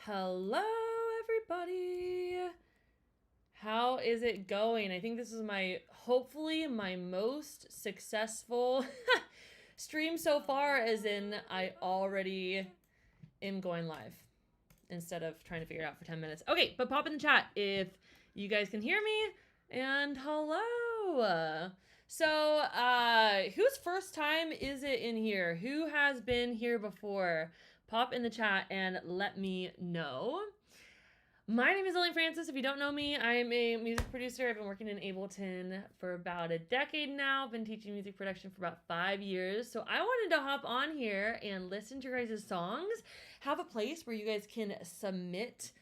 Hello, everybody. How is it going? I think this is hopefully my most successful stream so far, as in I already am going live instead of trying to figure it out for 10 minutes. Okay, but pop in the chat if you guys can hear me. And hello. So, whose first time is it in here? Who has been here before? Pop in the chat and let me know. My name is Lillian Francis. If you don't know me, I am a music producer. I've been working in Ableton for about a decade now. I've been teaching music production for about 5 years. So I wanted to hop on here and listen to your guys' songs, have a place where you guys can submit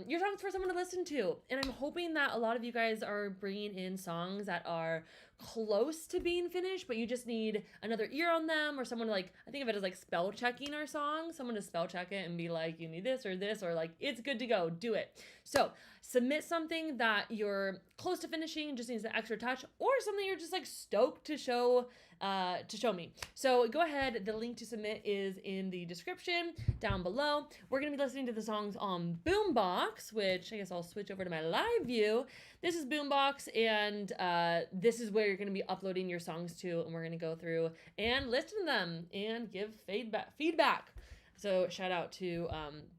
your songs for someone to listen to. And I'm hoping that a lot of you guys are bringing in songs that are close to being finished, but you just need another ear on them, or someone to, like, I think of it as like spell checking our song, someone to spell check it and be like, you need this, or like, it's good to go, do it. So submit something that you're close to finishing, just needs an extra touch, or something you're just like stoked to show me. So go ahead, the link to submit is in the description down below. We're gonna be listening to the songs on Boombox, which I guess I'll switch over to my live view. This is Boombox, and this is where you're gonna be uploading your songs to, and we're gonna go through and listen to them and give feedback. So shout out to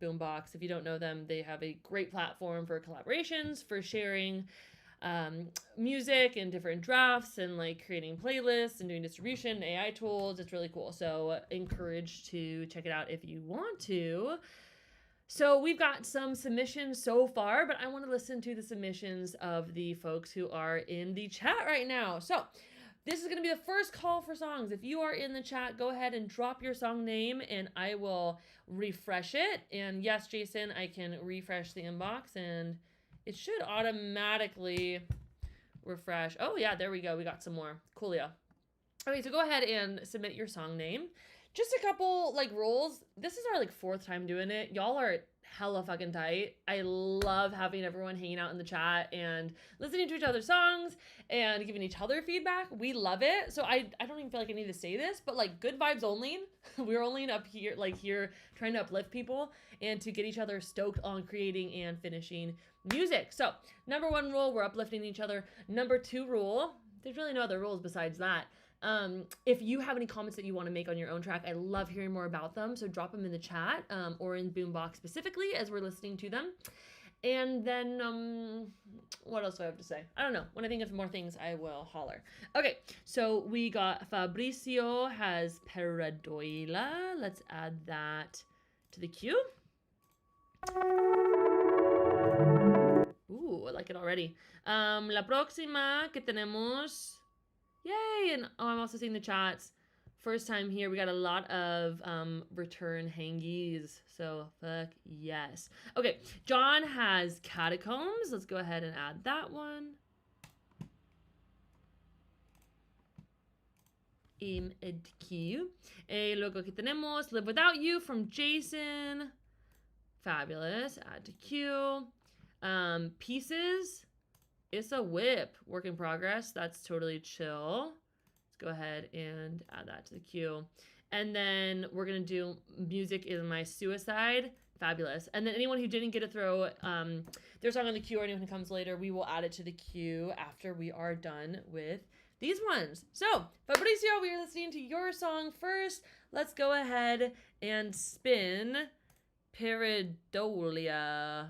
Boombox. If you don't know them, they have a great platform for collaborations, for sharing music and different drafts, and like creating playlists and doing distribution, AI tools. It's really cool. So encouraged to check it out if you want to. So we've got some submissions so far, but I want to listen to the submissions of the folks who are in the chat right now. So this is going to be the first call for songs. If you are in the chat, go ahead and drop your song name and I will refresh it. And yes, Jason, I can refresh the inbox and it should automatically refresh. Oh yeah, there we go. We got some more. Coolio. Okay, so go ahead and submit your song name. Just a couple like rules. This is our like 4th time doing it. Y'all are hella fucking tight. I love having everyone hanging out in the chat and listening to each other's songs and giving each other feedback. We love it. So I don't even feel like I need to say this, but like good vibes only. We're only up here, like here trying to uplift people and to get each other stoked on creating and finishing music. So number 1 rule, we're uplifting each other. Number 2 rule, there's really no other rules besides that. If you have any comments that you want to make on your own track, I love hearing more about them. So drop them in the chat, or in Boombox specifically as we're listening to them. And then, what else do I have to say? I don't know. When I think of more things, I will holler. Okay. So we got Fabricio has Paradoila. Let's add that to the queue. Ooh, I like it already. La próxima que tenemos... Yay! And I'm also seeing the chats. First time here, we got a lot of return hangies. So fuck yes. Okay, John has Catacombs. Let's go ahead and add that one. Queue. Luego que tenemos Live Without You from Jason. Fabulous. Add to queue. Pieces. It's a whip, work in progress. That's totally chill. Let's go ahead and add that to the queue. And then we're gonna do Music Is My Suicide. Fabulous. And then anyone who didn't get to throw their song on the queue, or anyone who comes later, we will add it to the queue after we are done with these ones. So, Fabricio, we are listening to your song first. Let's go ahead and spin Peridolia.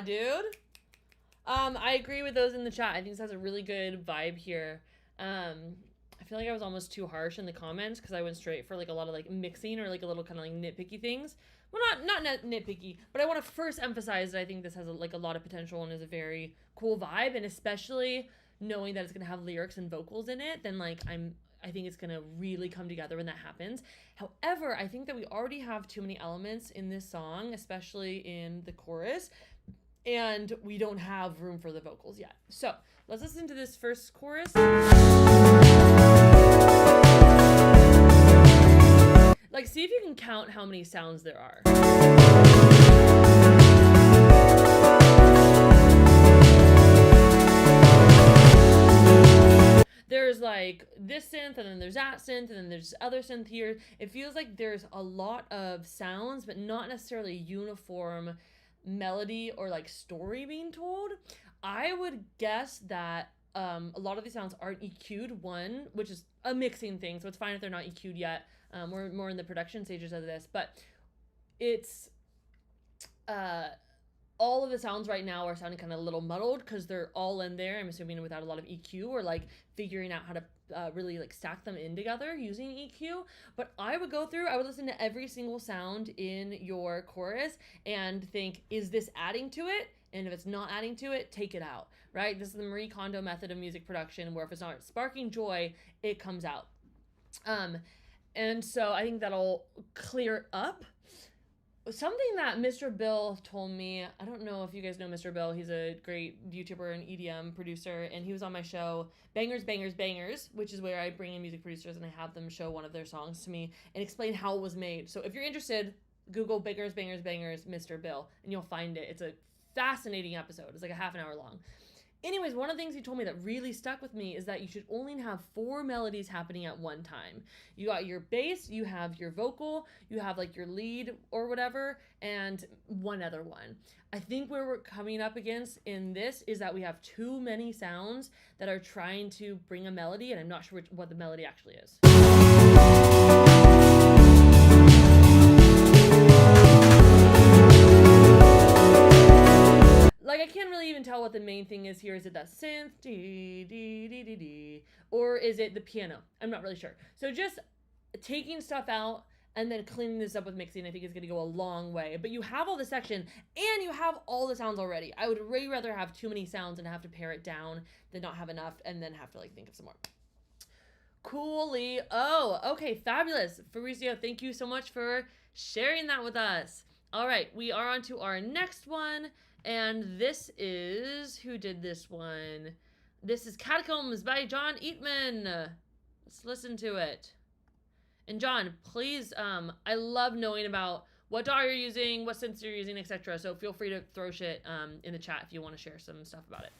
Yeah, dude. I agree with those in the chat. I think this has a really good vibe here. I feel like I was almost too harsh in the comments because I went straight for like a lot of like mixing or like a little kind of like nitpicky things. Well, not nitpicky, but I want to first emphasize that I think this has like a lot of potential and is a very cool vibe, and especially knowing that it's gonna have lyrics and vocals in it, then like I think it's gonna really come together when that happens. However, I think that we already have too many elements in this song, especially in the chorus, and we don't have room for the vocals yet. So let's listen to this first chorus. Like, see if you can count how many sounds there are. There's like this synth, and then there's that synth, and then there's other synth here. It feels like there's a lot of sounds, but not necessarily uniform melody or like story being told. I would guess that a lot of these sounds aren't EQ'd, one, which is a mixing thing, so it's fine if they're not EQ'd yet. We're more in the production stages of this, but it's all of the sounds right now are sounding kind of a little muddled because they're all in there, I'm assuming, without a lot of EQ or like figuring out how to really like stack them in together using EQ. But I would listen to every single sound in your chorus and think, is this adding to it? And if it's not adding to it, take it out, right? This is the Marie Kondo method of music production, where if it's not sparking joy, it comes out. And so I think that'll clear up. Something that Mr. Bill told me, I don't know if you guys know Mr. Bill, he's a great YouTuber and EDM producer, and he was on my show, Bangers, Bangers, Bangers, which is where I bring in music producers and I have them show one of their songs to me and explain how it was made. So if you're interested, Google Bangers, Bangers, Bangers, Mr. Bill, and you'll find it. It's a fascinating episode. It's like a half an hour long. Anyways, one of the things he told me that really stuck with me is that you should only have 4 melodies happening at one time. You got your bass, you have your vocal, you have like your lead or whatever, and one other one. I think where we're coming up against in this is that we have too many sounds that are trying to bring a melody, and I'm not sure what the melody actually is. Like, I can't really even tell what the main thing is here. Is it that synth? Or is it the piano? I'm not really sure. So just taking stuff out and then cleaning this up with mixing, I think is going to go a long way. But you have all the section and you have all the sounds already. I would way rather have too many sounds and have to pare it down than not have enough and then have to like think of some more. Coolly. Oh, okay. Fabulous. Fabrizio, thank you so much for sharing that with us. All right. We are on to our next one. And this is, who did this one? This is Catacombs by John Eatman. Let's listen to it. And John, please, I love knowing about what DAW you're using, what synths you're using, etc. So feel free to throw shit in the chat if you want to share some stuff about it.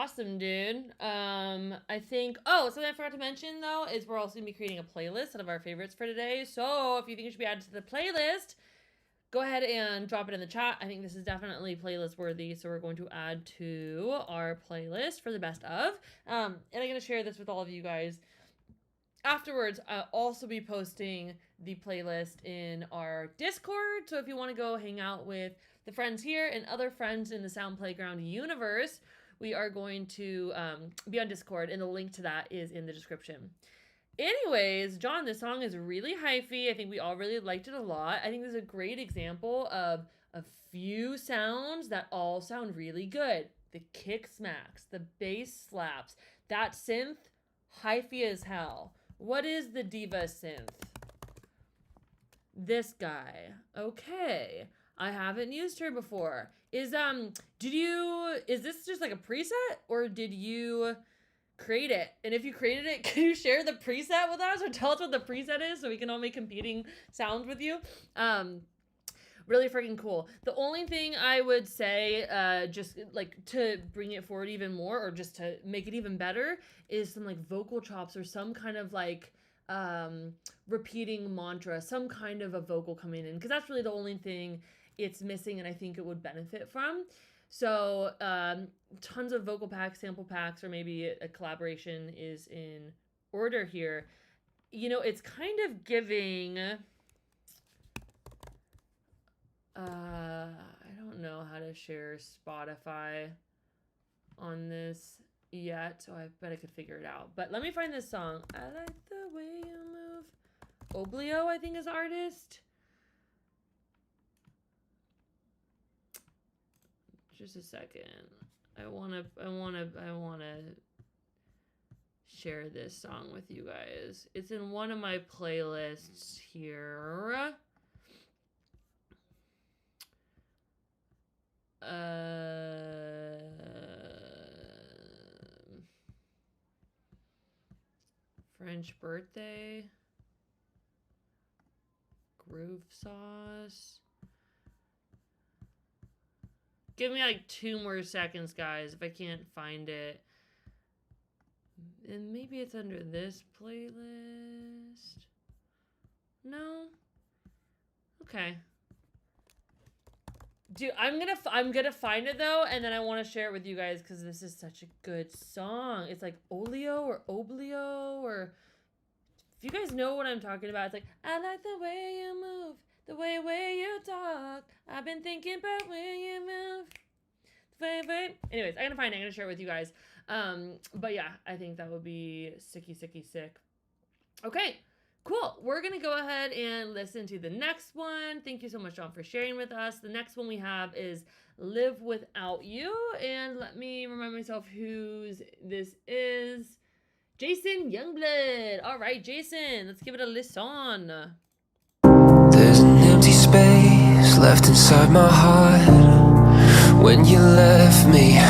awesome, dude. I think, oh, something I forgot to mention though is we're also gonna be creating a playlist of our favorites for today. So if you think it should be added to the playlist, go ahead and drop it in the chat. I think this is definitely playlist worthy, so we're going to add to our playlist for the best of. And I'm gonna share this with all of you guys. Afterwards, I'll also be posting the playlist in our Discord. So if you want to go hang out with the friends here and other friends in the Sound Playground universe, we are going to be on Discord, and the link to that is in the description. Anyways, John, this song is really hyphy. I think we all really liked it a lot. I think this is a great example of a few sounds that all sound really good. The kick smacks, the bass slaps, that synth, hyphy as hell. What is the diva synth? This guy. Okay. I haven't used her before. Is this just like a preset, or did you create it? And if you created it, can you share the preset with us, or tell us what the preset is so we can all make competing sounds with you? Really freaking cool. The only thing I would say, just like to bring it forward even more, or just to make it even better, is some like vocal chops or some kind of like repeating mantra, some kind of a vocal coming in, because that's really the only thing it's missing, and I think it would benefit from. So tons of vocal packs, sample packs, or maybe a collaboration is in order here. You know, it's kind of giving... I don't know how to share Spotify on this yet, so I bet I could figure it out. But let me find this song. I like the way you move. Oblio, I think, is artist. Just a second. I wanna share this song with you guys. It's in one of my playlists here. French Birthday, Groove Sauce. Give me like 2 more seconds, guys, if I can't find it. And maybe it's under this playlist. No? Okay. Dude, I'm gonna find it though, and then I want to share it with you guys because this is such a good song. It's like Olio or Oblio, or if you guys know what I'm talking about, it's like, I like the way you move, the way you talk. I've been thinking about where you move. Anyways, I'm gonna find it. I'm gonna share it with you guys. But yeah, I think that would be sicky sick. Okay. Cool. We're going to go ahead and listen to the next one. Thank you so much, John, for sharing with us. The next one we have is Live Without You. And let me remind myself whose this is. Jason Youngblood. All right, Jason, let's give it a listen. There's an empty space left inside my heart when you left me.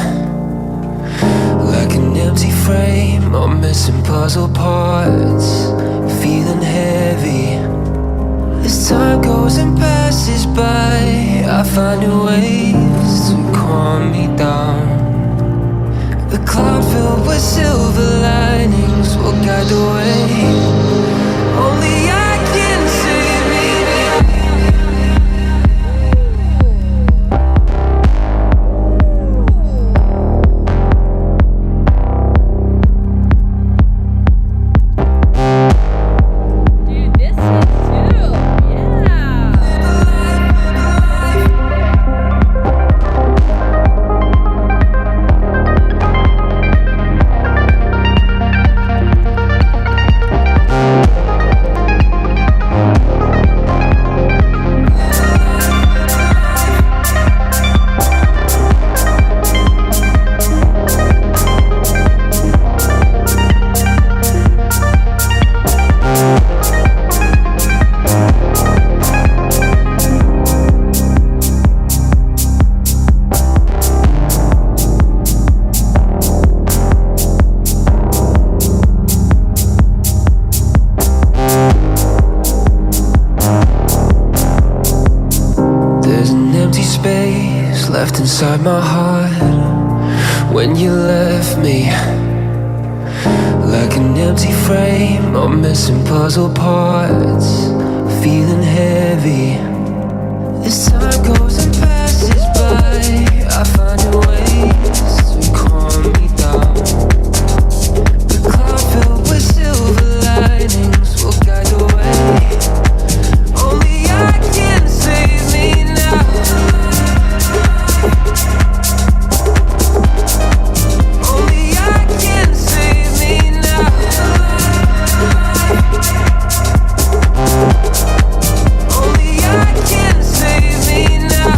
Like an empty frame, I'm missing puzzle parts, feeling heavy. As time goes and passes by, I find new ways to calm me down. A cloud filled with silver linings will guide the way. Only I can save me. Inside my heart when you left me. Like an empty frame, I'm missing puzzle parts, feeling heavy. As time goes and passes by, I find a ways to calm me down. The cloud filled with silver linings will guide the way. Only I can save me now. Only I can save me now. Only I can save me now.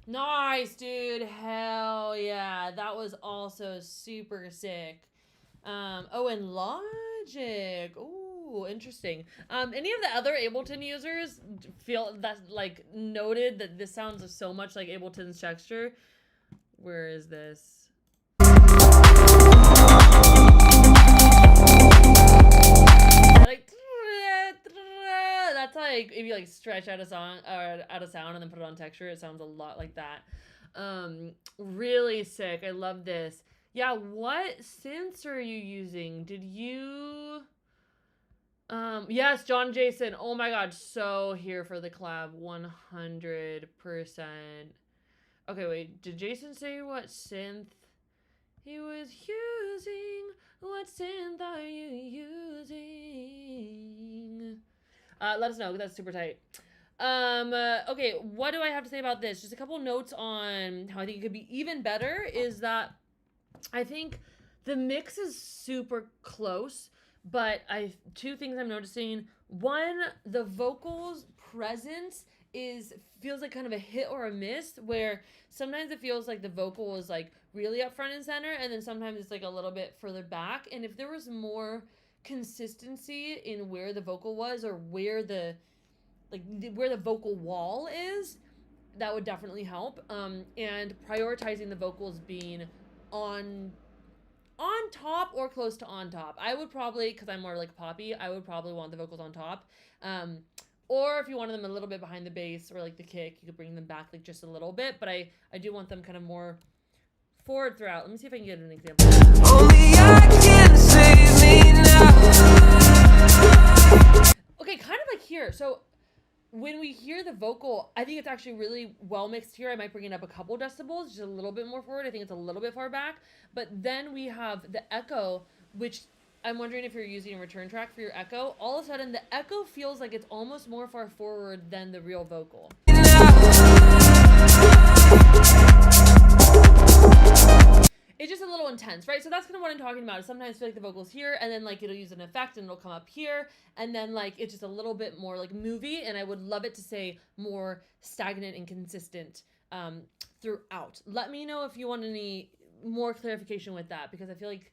Nice, dude. Hell yeah. That was also super sick. Oh, and Logic. Ooh, interesting. Any of the other Ableton users feel that, like, noted that this sounds so much like Ableton's texture? Where is this? Like, that's like if you like stretch out a song or out a sound and then put it on texture, it sounds a lot like that. Really sick. I love this. Yeah, what synths are you using? Did you yes, John Jason. Oh my god, so here for the collab 100%. Okay, wait, did Jason say what synth he was using? What synth are you using? Let us know. That's super tight. Okay, what do I have to say about this? Just a couple notes on how I think it could be even better is that I think the mix is super close, but two things I'm noticing. One, the vocals presence feels like kind of a hit or a miss, where sometimes it feels like the vocal is like really up front and center, and then sometimes it's like a little bit further back. And if there was more consistency in where the vocal was, or where the vocal wall is, that would definitely help. And prioritizing the vocals being on top or close to on top. I would probably, because I'm more like poppy, I would probably want the vocals on top. Or if you wanted them a little bit behind the bass or like the kick, you could bring them back like just a little bit. But I do want them kind of more forward throughout. Let me see if I can get an example. Only I can save me now. Okay, kind of like here. So when we hear the vocal, I think it's actually really well mixed here. I might bring it up a couple decibels, just a little bit more forward. I think it's a little bit far back. But then we have the echo, which I'm wondering if you're using a return track for your echo. All of a sudden, the echo feels like it's almost more far forward than the real vocal. It's just a little intense, right? So that's kind of what I'm talking about. Sometimes I feel like the vocals here, and then like it'll use an effect and it'll come up here, and then like it's just a little bit more like movie, and I would love it to say more stagnant and consistent throughout. Let me know if you want any more clarification with that, because I feel like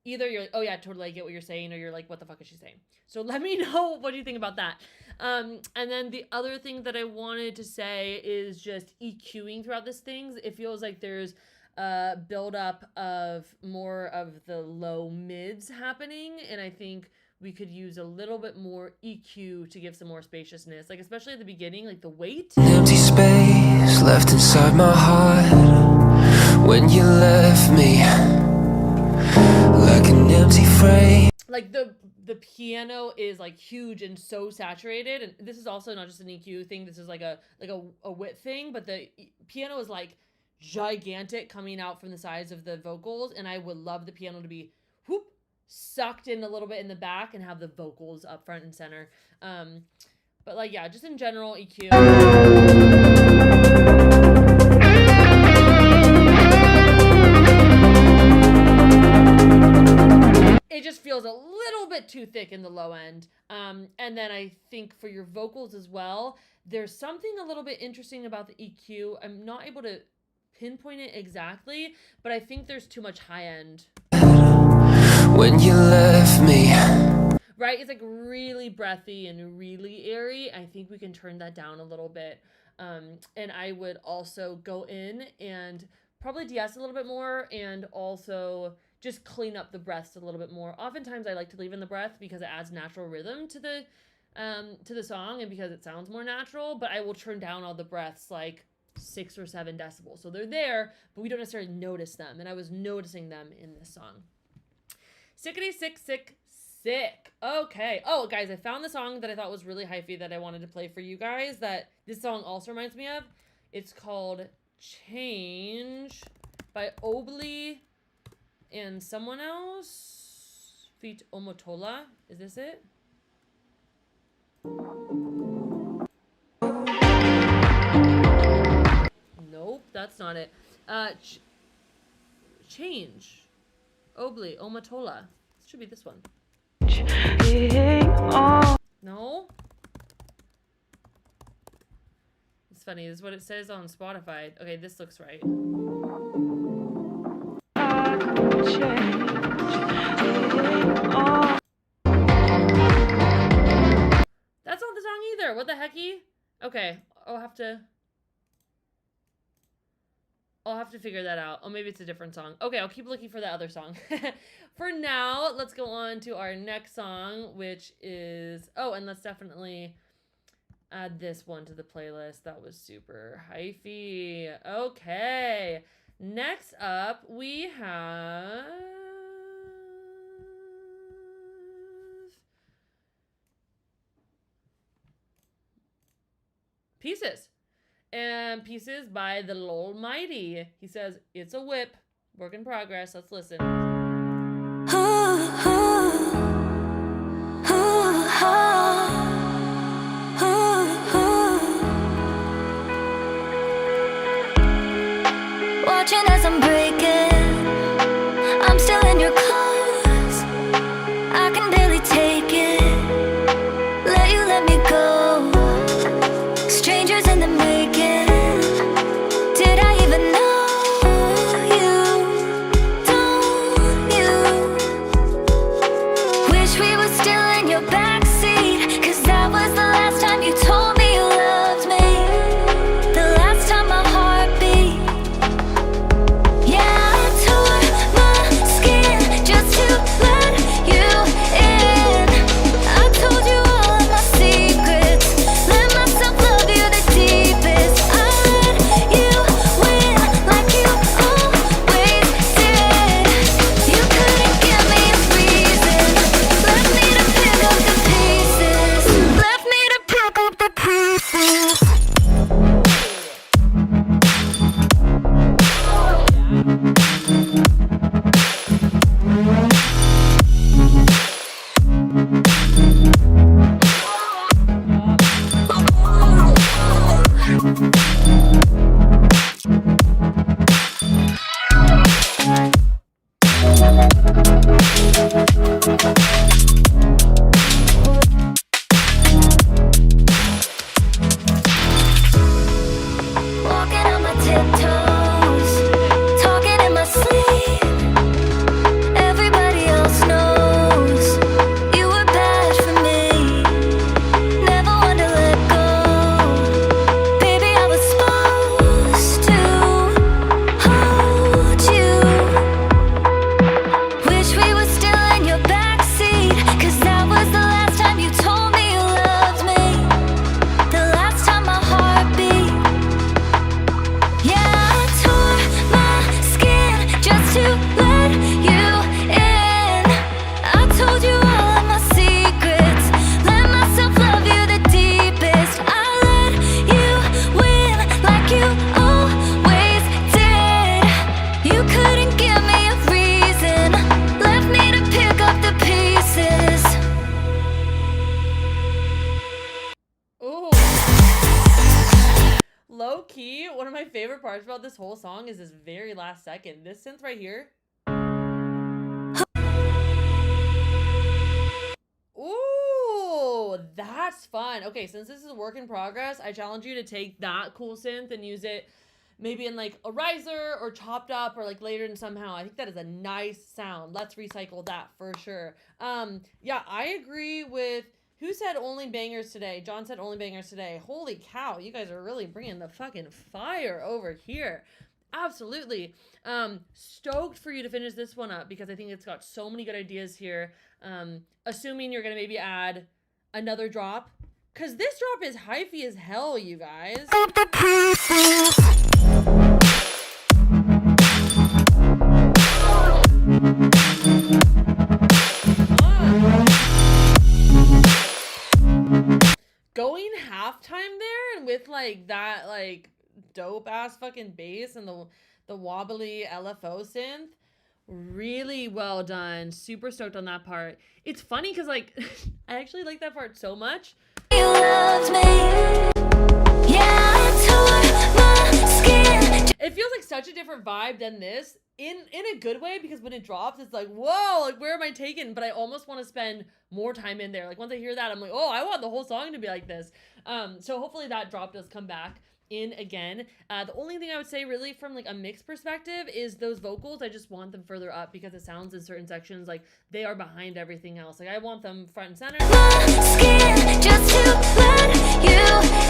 either you're like, oh yeah, totally, I get what you're saying, or you're like, what the fuck is she saying? So let me know what do you think about that. And then the other thing that I wanted to say is just EQing throughout this thing. It feels like there's a buildup of more of the low mids happening, and I think we could use a little bit more EQ to give some more spaciousness, like especially at the beginning, like the weight. Empty space left inside my heart when you left me, like an empty frame. Like the piano is like huge and so saturated, and this is also not just an EQ thing. This is like a width thing, but the piano is like gigantic coming out from the sides of the vocals, and I would love the piano to be whoop sucked in a little bit in the back and have the vocals up front and center. But like, yeah, just in general, EQ. It just feels a little bit too thick in the low end. And then I think for your vocals as well, there's something a little bit interesting about the EQ. I'm not able to pinpoint it exactly, but I think there's too much high end. When you left me, right? It's like really breathy and really airy. I think we can turn that down a little bit. And I would also go in and probably de-ess a little bit more, and also just clean up the breaths a little bit more. Oftentimes I like to leave in the breath because it adds natural rhythm to the song, and because it sounds more natural, but I will turn down all the breaths like 6 or 7 decibels. So they're there, but we don't necessarily notice them. And I was noticing them in this song. Sickety sick, sick, sick. Okay. Oh, guys, I found the song that I thought was really hyphy that I wanted to play for you guys, that this song also reminds me of. It's called Change by Obli and someone else. Feat Omotola. Is this it? Nope, that's not it. Change. Obli, Omatola. This should be this one. No? It's funny. This is what it says on Spotify. Okay, this looks right. That's not the song either. What the hecky? Okay, I'll have to figure that out. Oh, maybe it's a different song. Okay, I'll keep looking for that other song. For now, let's go on to our next song, which is... Oh, and let's definitely add this one to the playlist. That was super hyphy. Okay. Next up, we have... Pieces. And Pieces by the Lolmighty. He says, it's a whip. Work in progress. Let's listen. Watching as I'm breaking, I'm still in your claws. I can barely take it. Let you let me go. Strangers in the making. Did I even know you? Don't you? Wish we were still in your backseat, 'cause that was the last time you told me you loved me. The last time my heart beat. Yeah, I tore my skin just to let you in. I told you all of my secrets. Let myself love you the deepest. I let you win like you always did. You couldn't give me a reason. Left me to pick up the pieces. Left me to pick up the pieces. low key, one of my favorite parts about this whole song is this very last second. This synth right here. Ooh, that's fun. Okay, since this is a work in progress, I challenge you to take that cool synth and use it maybe in like a riser or chopped up or like later in somehow. I think that is a nice sound. Let's recycle that for sure. Yeah, I agree with who said only bangers today. John said only bangers today. Holy cow, you guys are really bringing the fucking fire over here. Absolutely. Stoked for you to finish this one up because I think it's got so many good ideas here. Assuming you're gonna maybe add another drop, because this drop is hyphy as hell, you guys. Going halftime there and with like that like dope ass fucking bass and the wobbly LFO synth, really well done. Super stoked on that part. It's funny because like I actually like that part so much. You loved me. Yeah, I tore my skin. It feels like such a different vibe than this in a good way, because when it drops it's like, whoa, like where am I taken? But I almost want to spend more time in there. Like once I hear that I'm like, oh, I want the whole song to be like this. So hopefully that drop does come back in again. The only thing I would say really from like a mix perspective is those vocals, I just want them further up because it sounds in certain sections like they are behind everything else. Like I want them front and center. My skin just to let you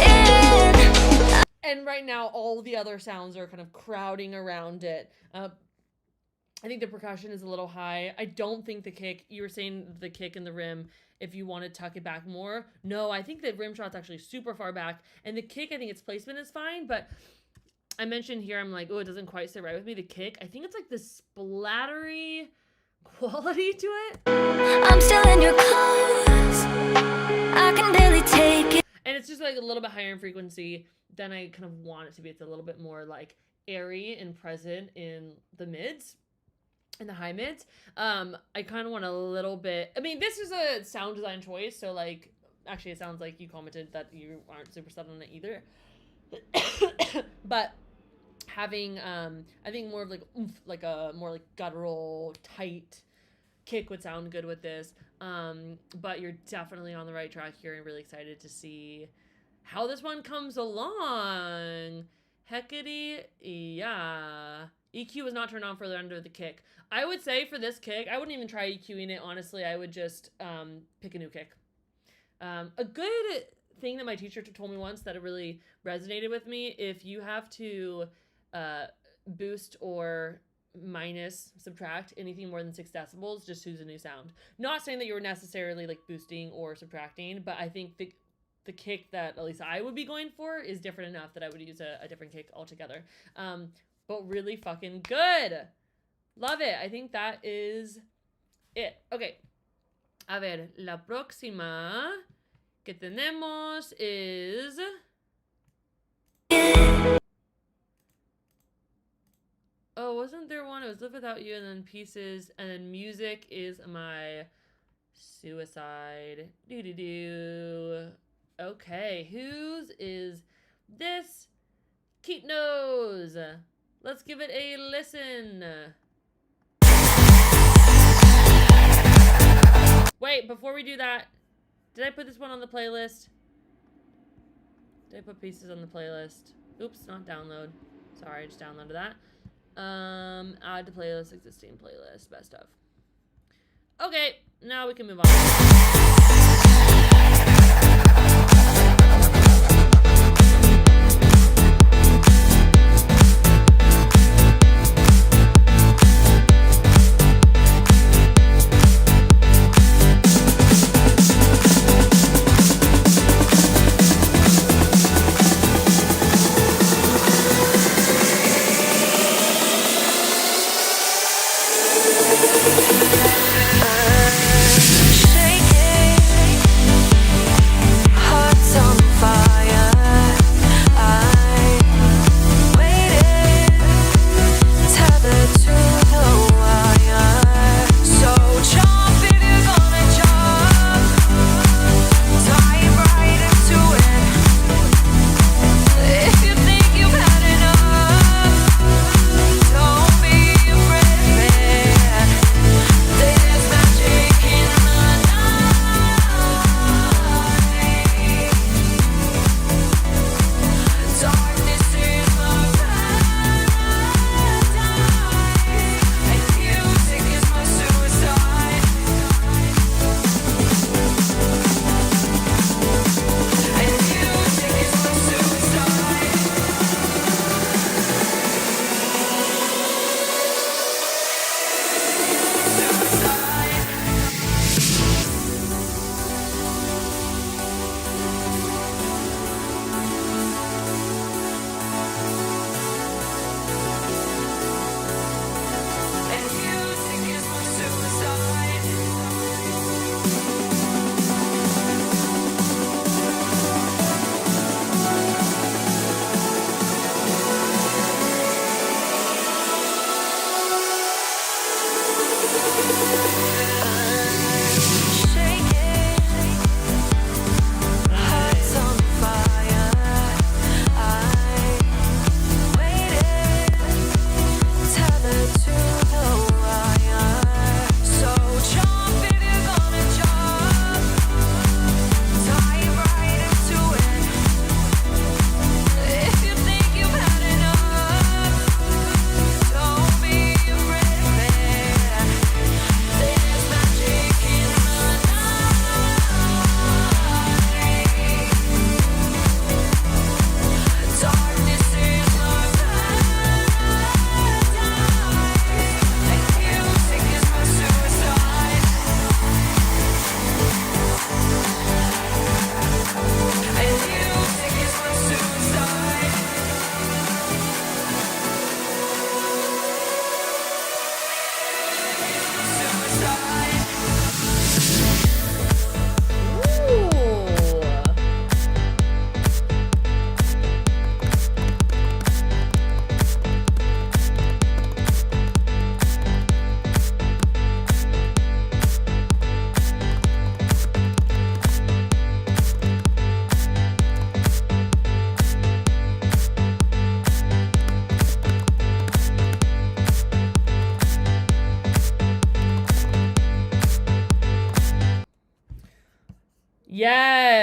in. And right now all the other sounds are kind of crowding around it. I think the percussion is a little high. I don't think the kick, you were saying the kick and the rim, if you want to tuck it back more. No, I think the rim shot's actually super far back. And the kick, I think its placement is fine. But I mentioned here, I'm like, oh, it doesn't quite sit right with me. The kick, I think it's like the splattery quality to it. I'm still in your clothes. I can barely take it. And it's just like a little bit higher in frequency than I kind of want it to be. It's a little bit more like airy and present in the mids. In the high mids. I kind of want a little bit, I mean, this is a sound design choice, so like, actually it sounds like you commented that you aren't super set on it either. But having, I think more of like oomph, like a more like guttural, tight kick would sound good with this. But you're definitely on the right track here and really excited to see how this one comes along. Heckity, yeah. EQ was not turned on further under the kick. I would say for this kick, I wouldn't even try EQing it, honestly. I would just pick a new kick. A good thing that my teacher told me once that it really resonated with me, if you have to boost or minus, subtract anything more than 6 decibels, just choose a new sound. Not saying that you were necessarily like boosting or subtracting, but I think the kick that at least I would be going for is different enough that I would use a different kick altogether. But really fucking good. Love it. I think that is it. Okay. A ver, la próxima que tenemos is... Oh, wasn't there one? It was Live Without You and then Pieces and then Music is My Suicide. Doo-doo-doo. Okay, whose is this? Keat knows. Let's give it a listen. Wait, before we do that, did I put this one on the playlist? Did I put Pieces on the playlist? Oops, not download. Sorry, I just downloaded that. Add to playlist, existing playlist, best of. Okay, now we can move on. Shaking.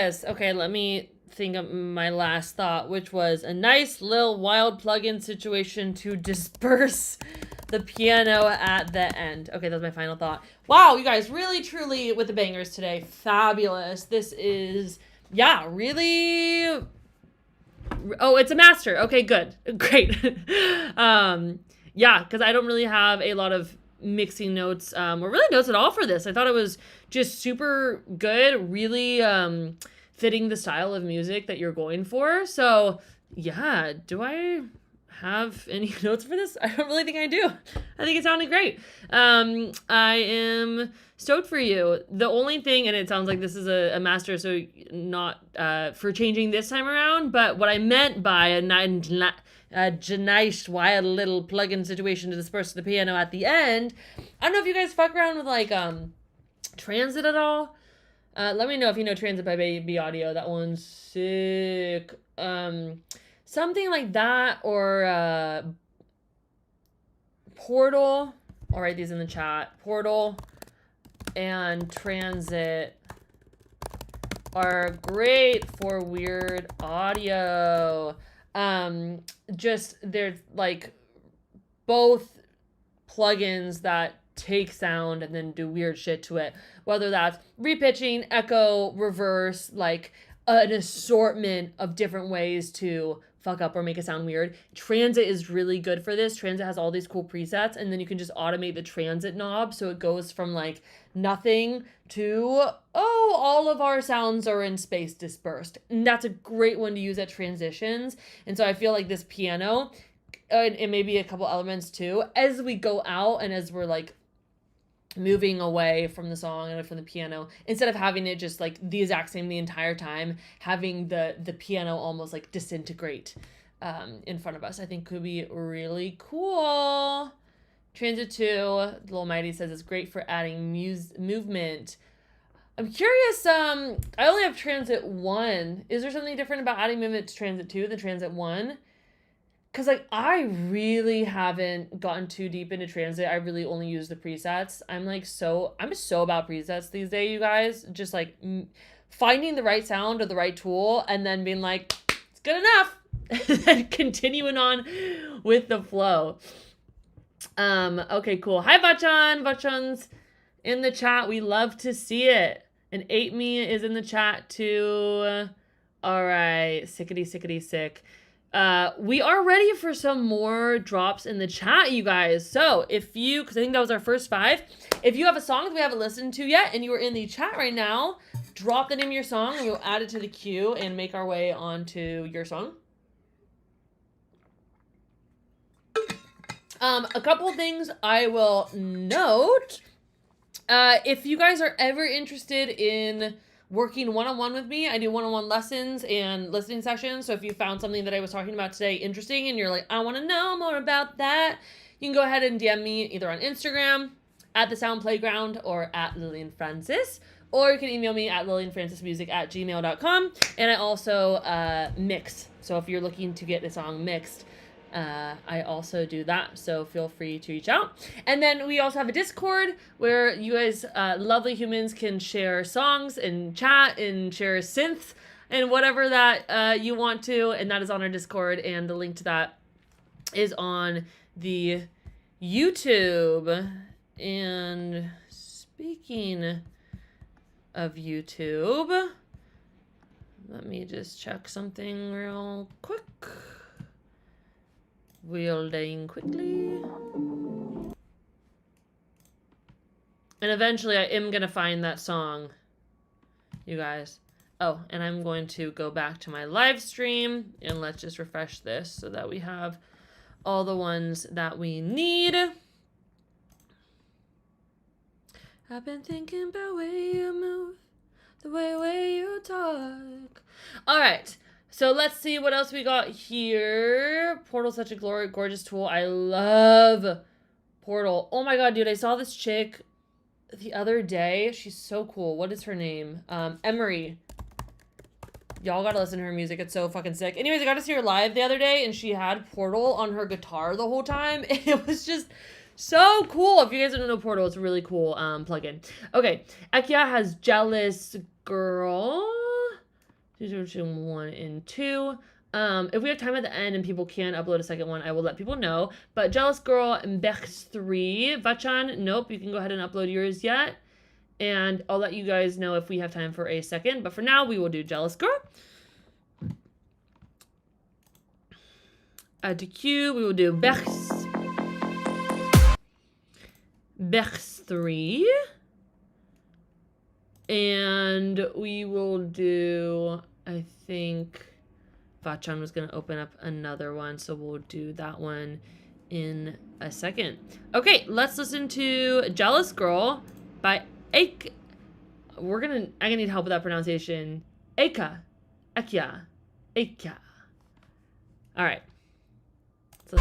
this. Okay, let me think of my last thought, which was a nice little wild plug-in situation to disperse the piano at the end. Okay, that was my final thought. Wow, you guys, really, truly with the bangers today. Fabulous. This is, yeah, really... Oh, it's a master. Okay, good. Great. Yeah, because I don't really have a lot of mixing notes or really notes at all for this. I thought it was just super good, really fitting the style of music that you're going for. So, yeah, do I have any notes for this? I don't really think I do. I think it sounded great. I am stoked for you. The only thing, and it sounds like this is a master, so not for changing this time around, but what I meant by a nice wild little plug-in situation to disperse the piano at the end, I don't know if you guys fuck around with like transit at all. Let me know if you know Transit by Baby Audio. That one's sick. Something like that, or Portal. I'll write these in the chat. Portal and Transit are great for weird audio. Just they're like both plugins that take sound and then do weird shit to it, whether that's repitching, echo, reverse, like an assortment of different ways to fuck up or make it sound weird. Transit is really good for this. Transit has all these cool presets, and then you can just automate the transit knob so it goes from like nothing to, oh, all of our sounds are in space dispersed. And that's a great one to use at transitions. And so I feel like this piano, and maybe a couple elements too, as we go out and as we're like moving away from the song and from the piano, instead of having it just like the exact same the entire time, having the piano almost like disintegrate in front of us, I think could be really cool. Transit 2, Little Mighty says it's great for adding movement. I'm curious, I only have Transit 1. Is there something different about adding movement to Transit 2 than Transit 1? Because, like, I really haven't gotten too deep into Transit. I really only use the presets. I'm just so about presets these days, you guys. Just, like, finding the right sound or the right tool and then being like, it's good enough. And then continuing on with the flow. Okay, cool. Hi, Vachan. Vachan's in the chat. We love to see it. And 8Me is in the chat, too. All right. Sickety sick. We are ready for some more drops in the chat, you guys. So if you, because I think that was our first 5, if you have a song that we haven't listened to yet and you are in the chat right now, drop the name of your song and we'll add it to the queue and make our way onto your song. A couple things I will note. If you guys are ever interested in working one-on-one with me, I do one-on-one lessons and listening sessions. So if you found something that I was talking about today interesting and you're like, I want to know more about that, you can go ahead and DM me either on Instagram at The Sound Playground or at Lillian Francis, or you can email me at lillianfrancismusic@gmail.com. And I also mix. So if you're looking to get a song mixed, I also do that, so feel free to reach out. And then we also have a Discord where you guys, lovely humans, can share songs and chat and share synths and whatever that you want to, and that is on our Discord, and the link to that is on the YouTube. And speaking of YouTube, let me just check something real quick. Wielding quickly. And eventually I am going to find that song, you guys. Oh, and I'm going to go back to my live stream and let's just refresh this so that we have all the ones that we need. I've been thinking about way you move, the way you talk. All right. So let's see what else we got here. Portal's such a gorgeous tool. I love Portal. Oh my god, dude, I saw this chick the other day. She's so cool. What is her name? Emery. Y'all gotta listen to her music. It's so fucking sick. Anyways, I got to see her live the other day, and she had Portal on her guitar the whole time. And it was just so cool. If you guys don't know Portal, it's a really cool plugin. Okay, Akia has Jealous Girl. 1 and 2. If we have time at the end and people can upload a second one, I will let people know. But Jealous Girl and Bex 3. Vachan, nope, you can go ahead and upload yours yet. And I'll let you guys know if we have time for a second. But for now, we will do Jealous Girl. Add to queue, we will do Bex 3. And we will do, I think Vachan was going to open up another one, so we'll do that one in a second. Okay, let's listen to Jealous Girl by Eka. I'm gonna need help with that pronunciation. Eka. Eka. All right. So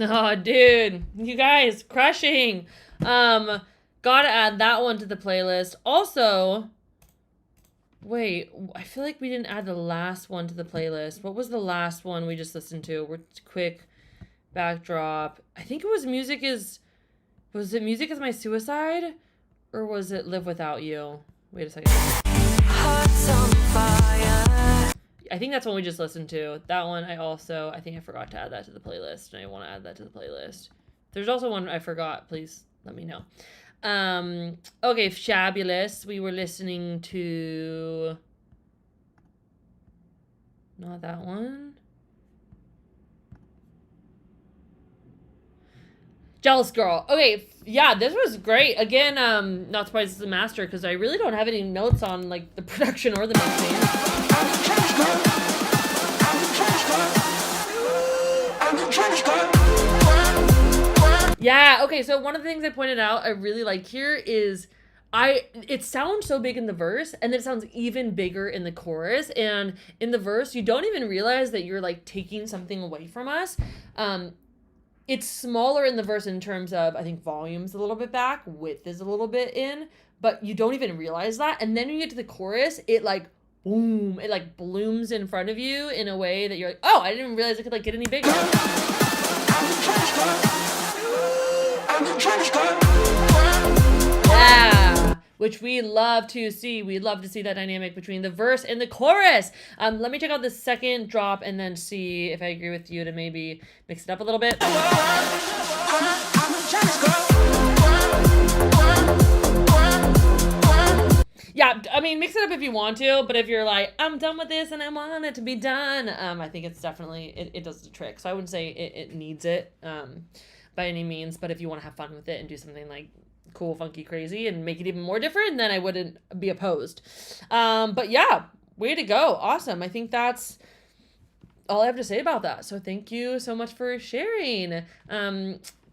oh, dude, you guys, crushing. Gotta add that one to the playlist. Also, wait, I feel like we didn't add the last one to the playlist. What was the last one we just listened to? We're quick backdrop. I think it was was it Music Is My Suicide? Or was it Live Without You? Wait a second. Hearts on fire. I think that's one we just listened to. That one I think I forgot to add that to the playlist, and I want to add that to the playlist. There's also one I forgot. Please let me know. Okay, Fabulous. We were listening to... Not that one. Jealous Girl. Okay, yeah, this was great. Again, not surprised it's a master, because I really don't have any notes on, like, the production or the mixing. Yeah, okay, so one of the things I pointed out I really like here is it sounds so big in the verse, and then it sounds even bigger in the chorus, and in the verse you don't even realize that you're like taking something away from us. It's smaller in the verse in terms of, I think, volume's a little bit back, width is a little bit in, but you don't even realize that, and then when you get to the chorus, it like boom, it like blooms in front of you in a way that you're like, oh, I didn't even realize it could like get any bigger. Yeah, which we love to see. We love to see that dynamic between the verse and the chorus. Let me check out the second drop and then see if I agree with you to maybe mix it up a little bit. yeah, I mean, mix it up if you want to, but if you're like, I'm done with this and I want it to be done, I think it's definitely, it does the trick. So I wouldn't say it needs it by any means, but if you want to have fun with it and do something like cool, funky, crazy, and make it even more different, then I wouldn't be opposed. But yeah, way to go. Awesome. I think that's all I have to say about that. So thank you so much for sharing.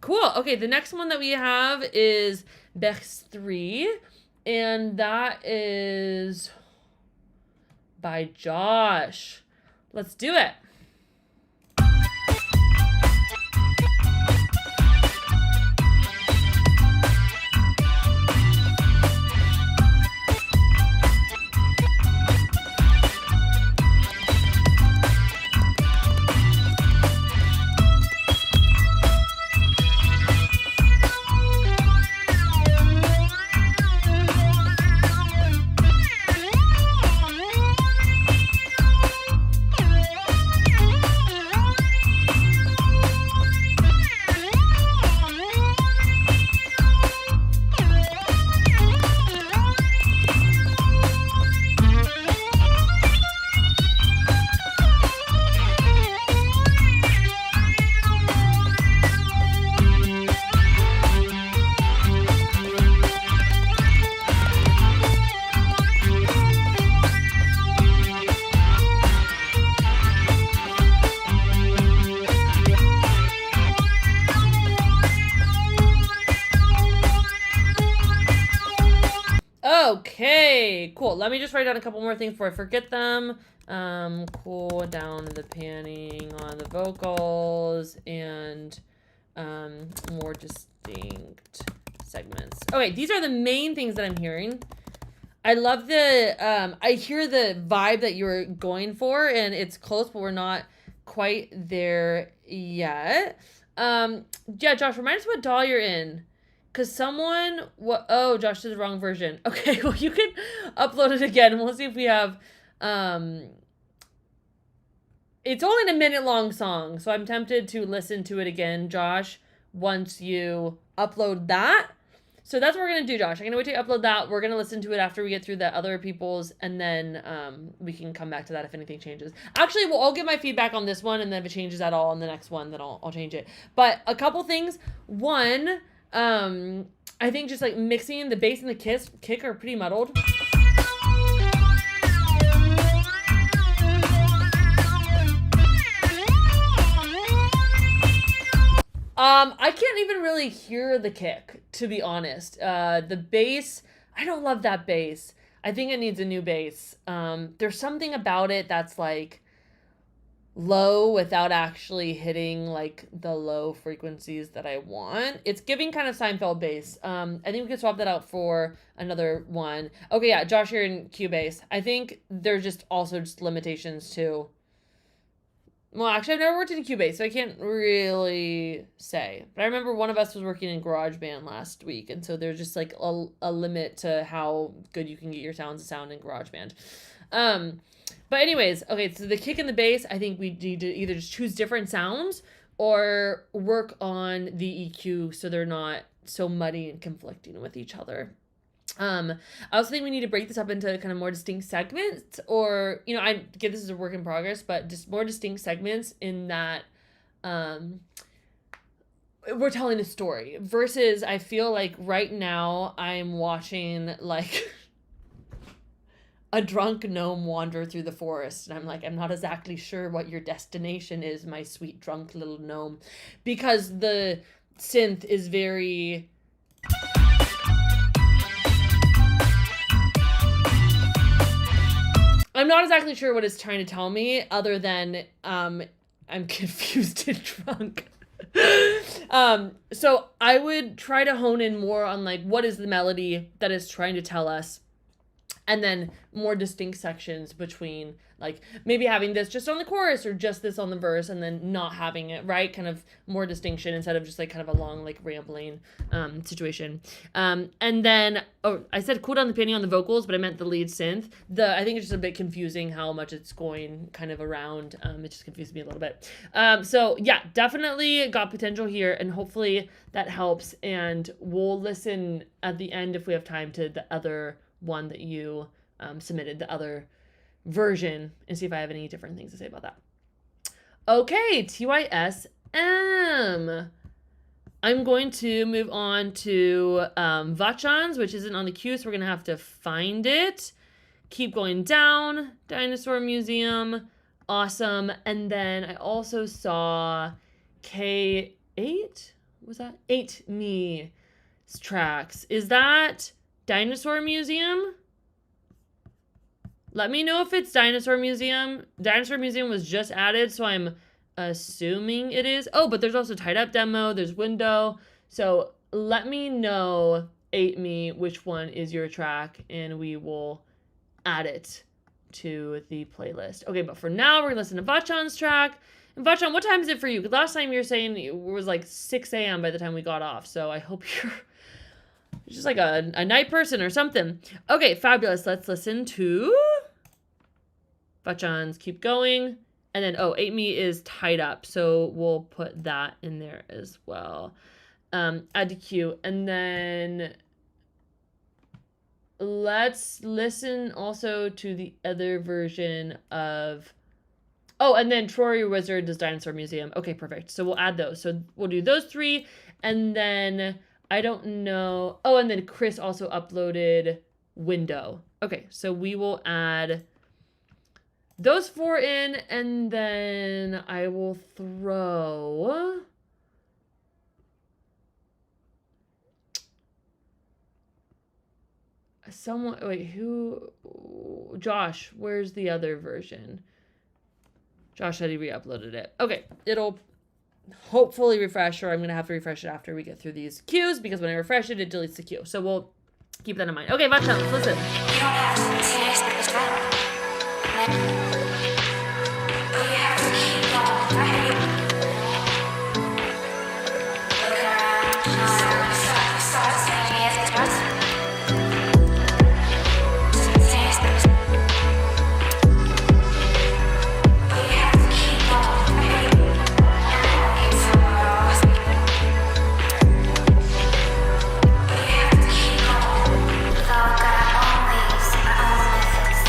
Cool. Okay, the next one that we have is Bech's 3, and that is by Josh. Let's do it. Okay, cool. Let me just write down a couple more things before I forget them. Cool down the panning on the vocals and more distinct segments. Okay, these are the main things that I'm hearing. I love the, I hear the vibe that you're going for, and it's close, but we're not quite there yet. Yeah, Josh, remind us what doll you're in. Because someone, oh, Josh did the wrong version. Okay, well, you can upload it again. We'll see if we have, it's only a minute-long song, so I'm tempted to listen to it again, Josh, once you upload that. So that's what we're going to do, Josh. I'm going to wait till you upload that. We're going to listen to it after we get through the other people's, and then we can come back to that if anything changes. Actually, well, I'll give my feedback on this one, and then if it changes at all on the next one, then I'll change it. But a couple things. One, I think just like mixing the bass and the kick are pretty muddled. I can't even really hear the kick, to be honest. The bass, I don't love that bass. I think it needs a new bass. There's something about it that's like low without actually hitting like the low frequencies that I want. It's giving kind of Seinfeld bass. I think we could swap that out for another one. Okay, yeah, Josh, you're in Cubase. I think there's just also just limitations too. Well, actually, I've never worked in Cubase, so I can't really say. But I remember one of us was working in GarageBand last week, and so there's just like a limit to how good you can get your sounds to sound in GarageBand. But anyways, okay, so the kick and the bass, I think we need to either just choose different sounds or work on the EQ so they're not so muddy and conflicting with each other. I also think we need to break this up into kind of more distinct segments, or, you know, I get this as a work in progress, but just more distinct segments in that we're telling a story versus I feel like right now I'm watching like a drunk gnome wander through the forest, and I'm like, I'm not exactly sure what your destination is, my sweet drunk little gnome, because the synth is very I'm not exactly sure what it's trying to tell me other than I'm confused and drunk. So I would try to hone in more on like what is the melody that is trying to tell us, and then more distinct sections between like maybe having this just on the chorus or just this on the verse, and then not having it, right? Kind of more distinction instead of just like kind of a long like rambling situation. And then, oh, I said cool down the piano on the vocals, but I meant the lead synth. I think it's just a bit confusing how much it's going kind of around. It just confused me a little bit. So yeah, definitely got potential here, and hopefully that helps. And we'll listen at the end if we have time to the other one that you submitted, the other version, and see if I have any different things to say about that. Okay, TYSM. I'm going to move on to Vachans, which isn't on the queue, so we're going to have to find it. Keep going down. Dinosaur Museum. Awesome. And then I also saw K8? Was that? 8 Me tracks. Is that Dinosaur Museum? Let me know if it's Dinosaur Museum. Dinosaur Museum was just added, so I'm assuming it is. Oh, but there's also Tied Up Demo. There's Window. So let me know, 8 Me, which one is your track, and we will add it to the playlist. Okay, but for now, we're going to listen to Vachan's track. And Vachan, what time is it for you? Because last time you were saying it was like 6 a.m. by the time we got off. So I hope you're just like a night person or something. Okay, fabulous. Let's listen to Vachan's Keep Going. And then, 8 Me is Tied Up. So we'll put that in there as well. Add to queue. And then let's listen also to the other version of... Oh, and then Troy Wizard does Dinosaur Museum. Okay, perfect. So we'll add those. So we'll do those 3. And then, I don't know... Oh, and then Chris also uploaded Window. Okay, so we will add those 4 in. And then I will throw... Someone... Wait, who... Josh, where's the other version? Josh said he re-uploaded it. Okay, it'll hopefully refresh, or I'm going to have to refresh it after we get through these queues, because when I refresh it, it deletes the queue. So we'll keep that in mind. Okay, Vachan, let's listen. Thought that I always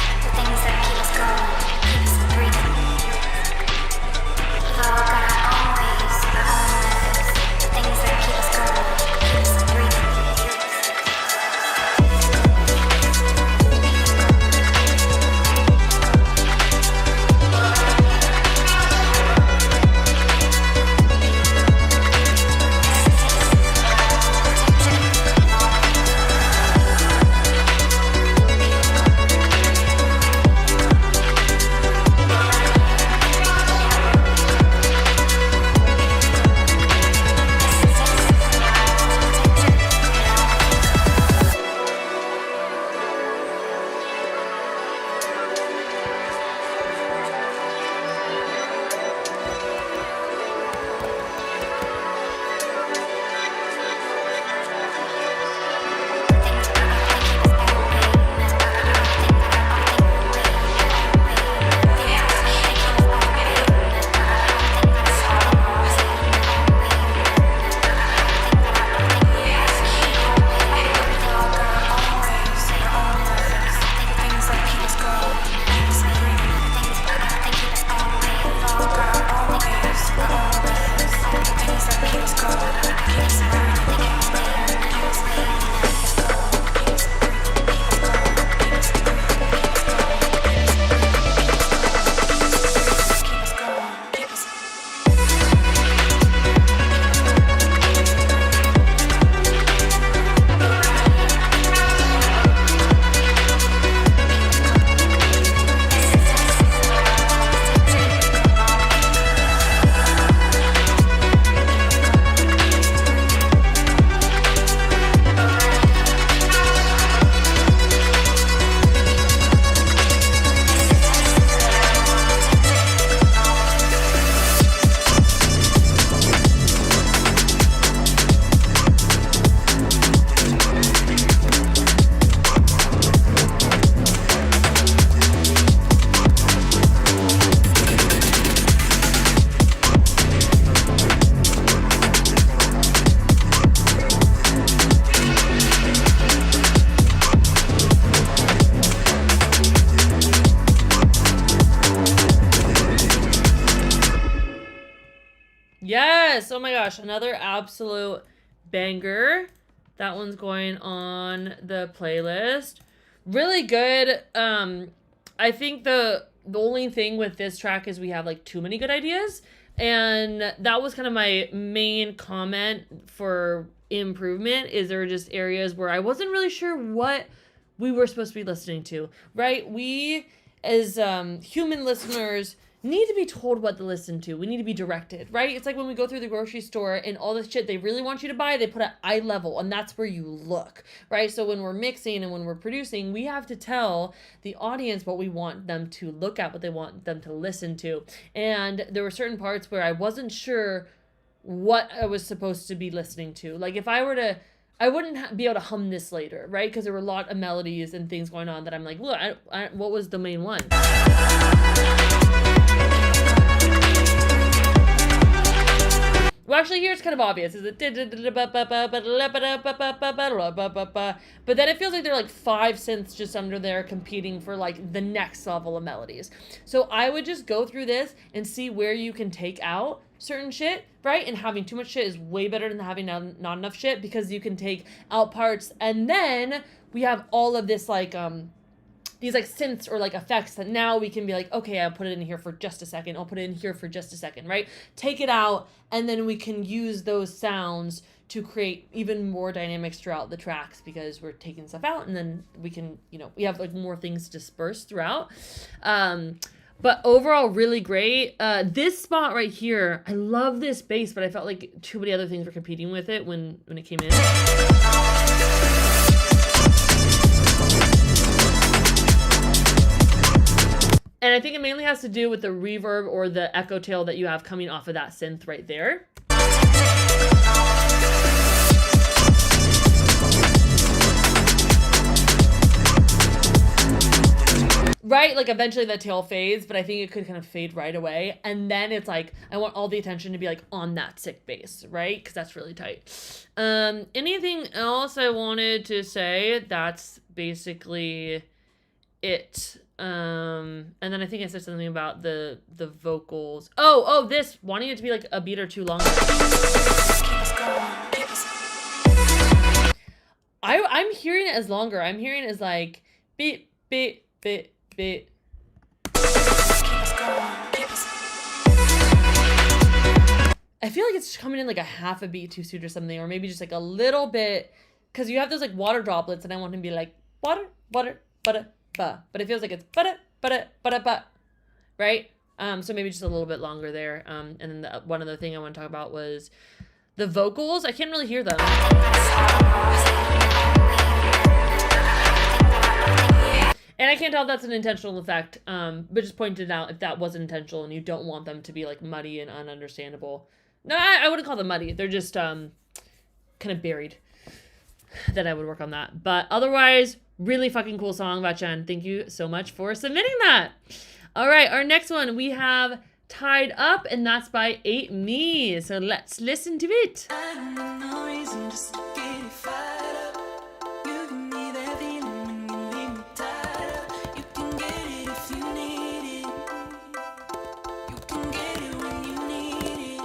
Yes. Oh my gosh, another absolute banger. That one's going on the playlist. Really good. I think the only thing with this track is we have like too many good ideas, and that was kind of my main comment for improvement. Is there were just areas where I wasn't really sure what we were supposed to be listening to, right? We as human listeners need to be told what to listen to. We need to be directed, right? It's like when we go through the grocery store and all this shit they really want you to buy, they put at eye level, and that's where you look, right? So when we're mixing and when we're producing, we have to tell the audience what we want them to look at, what they want them to listen to. And there were certain parts where I wasn't sure what I was supposed to be listening to. Like if I were to, I wouldn't be able to hum this later, right? Because there were a lot of melodies and things going on that I'm like, look, what was the main one? Well, actually, here it's kind of obvious. Is it? But then it feels like there are like 5 synths just under there competing for like the next level of melodies. So I would just go through this and see where you can take out certain shit, right? And having too much shit is way better than having not enough shit, because you can take out parts, and then we have all of this like these like synths or like effects that now we can be like, okay, I'll put it in here for just a second. I'll put it in here for just a second, right? Take it out, and then we can use those sounds to create even more dynamics throughout the tracks, because we're taking stuff out, and then we can, you know, we have like more things dispersed throughout. But overall, really great. This spot right here, I love this bass, but I felt like too many other things were competing with it when it came in. And I think it mainly has to do with the reverb or the echo tail that you have coming off of that synth right there. Right, like eventually that tail fades, but I think it could kind of fade right away. And then it's like, I want all the attention to be like on that sick bass, right? Because that's really tight. Anything else I wanted to say? That's basically it. And then I think I said something about the vocals. Oh, this, wanting it to be like a beat or two longer. I'm hearing it as longer. I'm hearing it as like beat, beat, beat, beat. I feel like it's coming in like a half a beat too soon or something, or maybe just like a little bit, because you have those like water droplets, and I want to be like water, water, butter, ba. But it feels like it's butter, butter, butter, ba, right? So maybe just a little bit longer there. And then one other thing I want to talk about was the vocals. I can't really hear them. And I can't tell if that's an intentional effect, but just pointed out if that wasn't intentional and you don't want them to be like muddy and ununderstandable. No, I wouldn't call them muddy. They're just kind of buried. Then I would work on that. But otherwise, really fucking cool song, Vachan. Thank you so much for submitting that. All right, our next one, we have Tied Up, and that's by 8 Me. So let's listen to it. I don't know no reason just to get it fired up. You give me that feeling when you leave me tied up. You can get it if you need it. You can get it when you need it.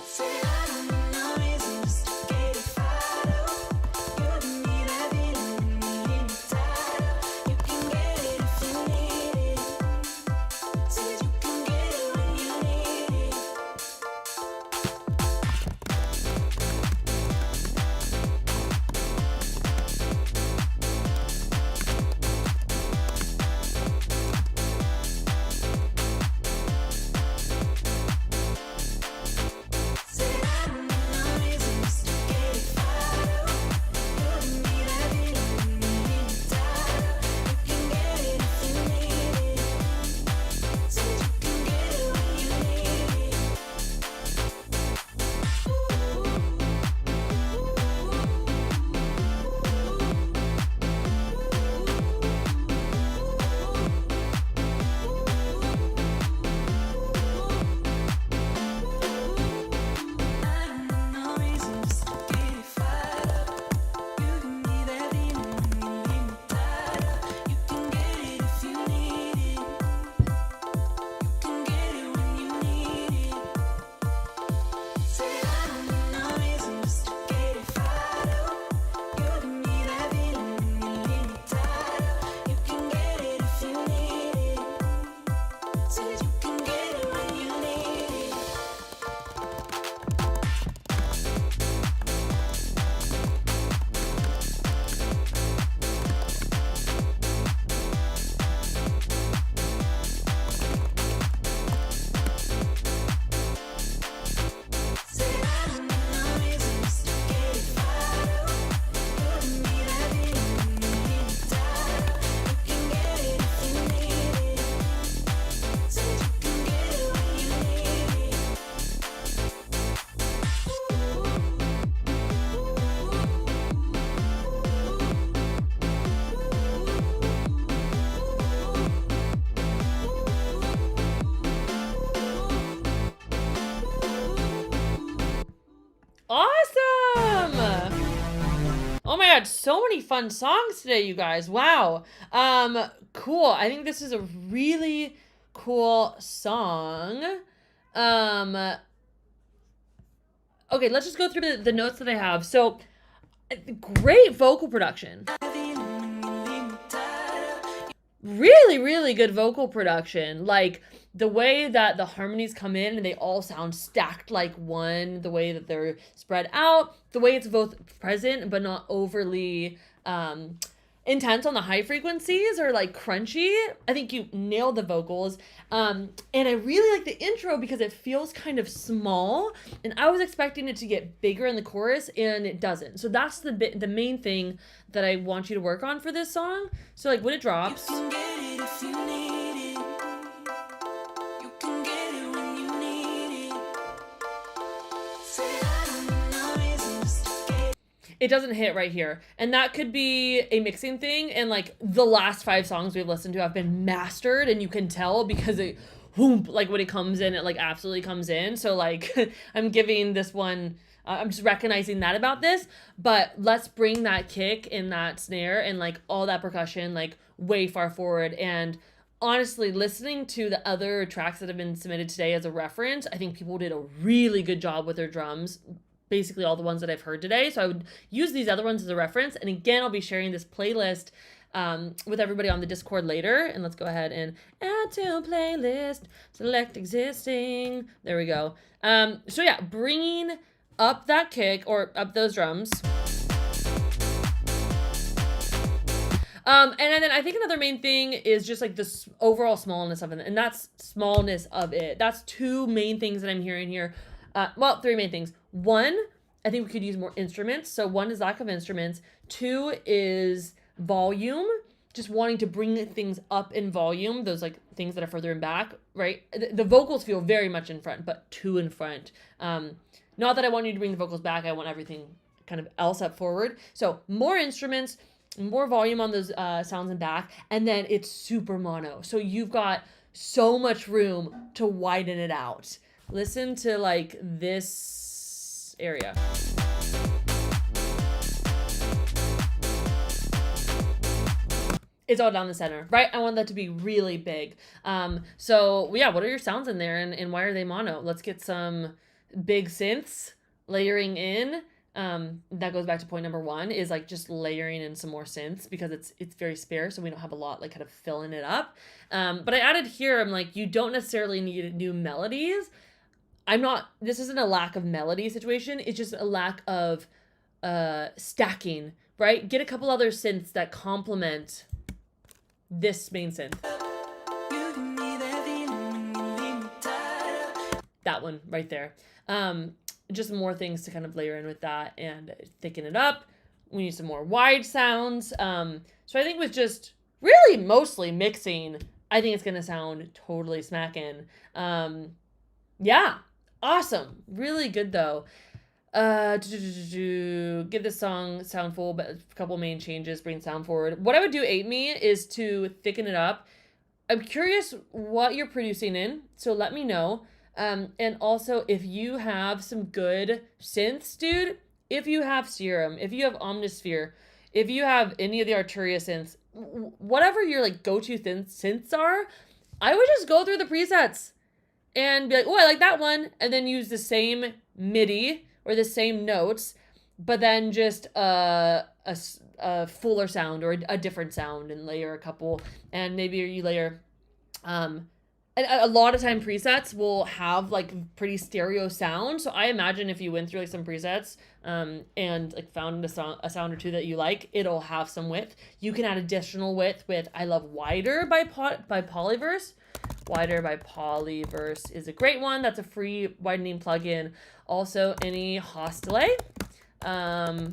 Say I don't know no reason just to get it fired up. You give me that feeling when you leave me tied up. You can get it if you need it. Say you can get it when you need it. Oh my god, so many fun songs today, you guys. Wow. Cool. I think this is a really cool song. Okay, let's just go through the notes that I have. So, great vocal production. Really, really good vocal production. Like, the way that the harmonies come in and they all sound stacked like one, the way that they're spread out, the way it's both present but not overly intense on the high frequencies or like crunchy. I think you nailed the vocals. And I really like the intro because it feels kind of small, and I was expecting it to get bigger in the chorus, and it doesn't. So that's the main thing that I want you to work on for this song. So like when it drops, You can get it if you need it. You can get it when you need it. Say I don't need no reason just to get it doesn't hit right here. And that could be a mixing thing. And like the last 5 songs we've listened to have been mastered, and you can tell because it, whoomp, like when it comes in, it like absolutely comes in. So like I'm giving this one, I'm just recognizing that about this, but let's bring that kick and that snare and like all that percussion like way far forward. And honestly, listening to the other tracks that have been submitted today as a reference, I think people did a really good job with their drums. Basically all the ones that I've heard today. So I would use these other ones as a reference. And again, I'll be sharing this playlist with everybody on the Discord later. And let's go ahead and add to playlist, select existing. There we go. So yeah, bringing up that kick or up those drums. And then I think another main thing is just like this overall smallness of it. And that's smallness of it. That's 2 main things that I'm hearing here. Well, 3 main things. 1, I think we could use more instruments. So 1 is lack of instruments. 2 is volume, just wanting to bring things up in volume, those like things that are further in back, right? The vocals feel very much in front, but 2 in front. Not that I want you to bring the vocals back. I want everything kind of else up forward. So more instruments, more volume on those sounds in back, and then it's super mono. So you've got so much room to widen it out. Listen to like this area. It's all down the center, right? I want that to be really big. So yeah, what are your sounds in there, and why are they mono? Let's get some big synths layering in. That goes back to point number 1, is like just layering in some more synths because it's very sparse, so we don't have a lot like kind of filling it up. But I added here, I'm like, you don't necessarily need new melodies. This isn't a lack of melody situation. It's just a lack of stacking, right? Get a couple other synths that complement this main synth. you can be that feeling when you leave me tied up. That one right there. Just more things to kind of layer in with that and thicken it up. We need some more wide sounds. So I think with just really mostly mixing, I think it's going to sound totally smacking. Yeah, awesome. Really good though. Give this song sound full, but a couple main changes, bring sound forward. What I would do, Ate Me, is to thicken it up. I'm curious what you're producing in, so let me know. And also, if you have some good synths, dude, if you have Serum, if you have Omnisphere, if you have any of the Arturia synths, whatever your like go-to synths are, I would just go through the presets and be like, oh, I like that one, and then use the same MIDI or the same notes, but then just a fuller sound or a different sound, and layer a couple, and maybe you layer a lot of time presets will have like pretty stereo sound. So I imagine if you went through like some presets and like found a sound or 2 that you like, it'll have some width. You can add additional width with I love Wider by Polyverse. Wider by Polyverse is a great one. That's a free widening plugin. Also any Haas delay,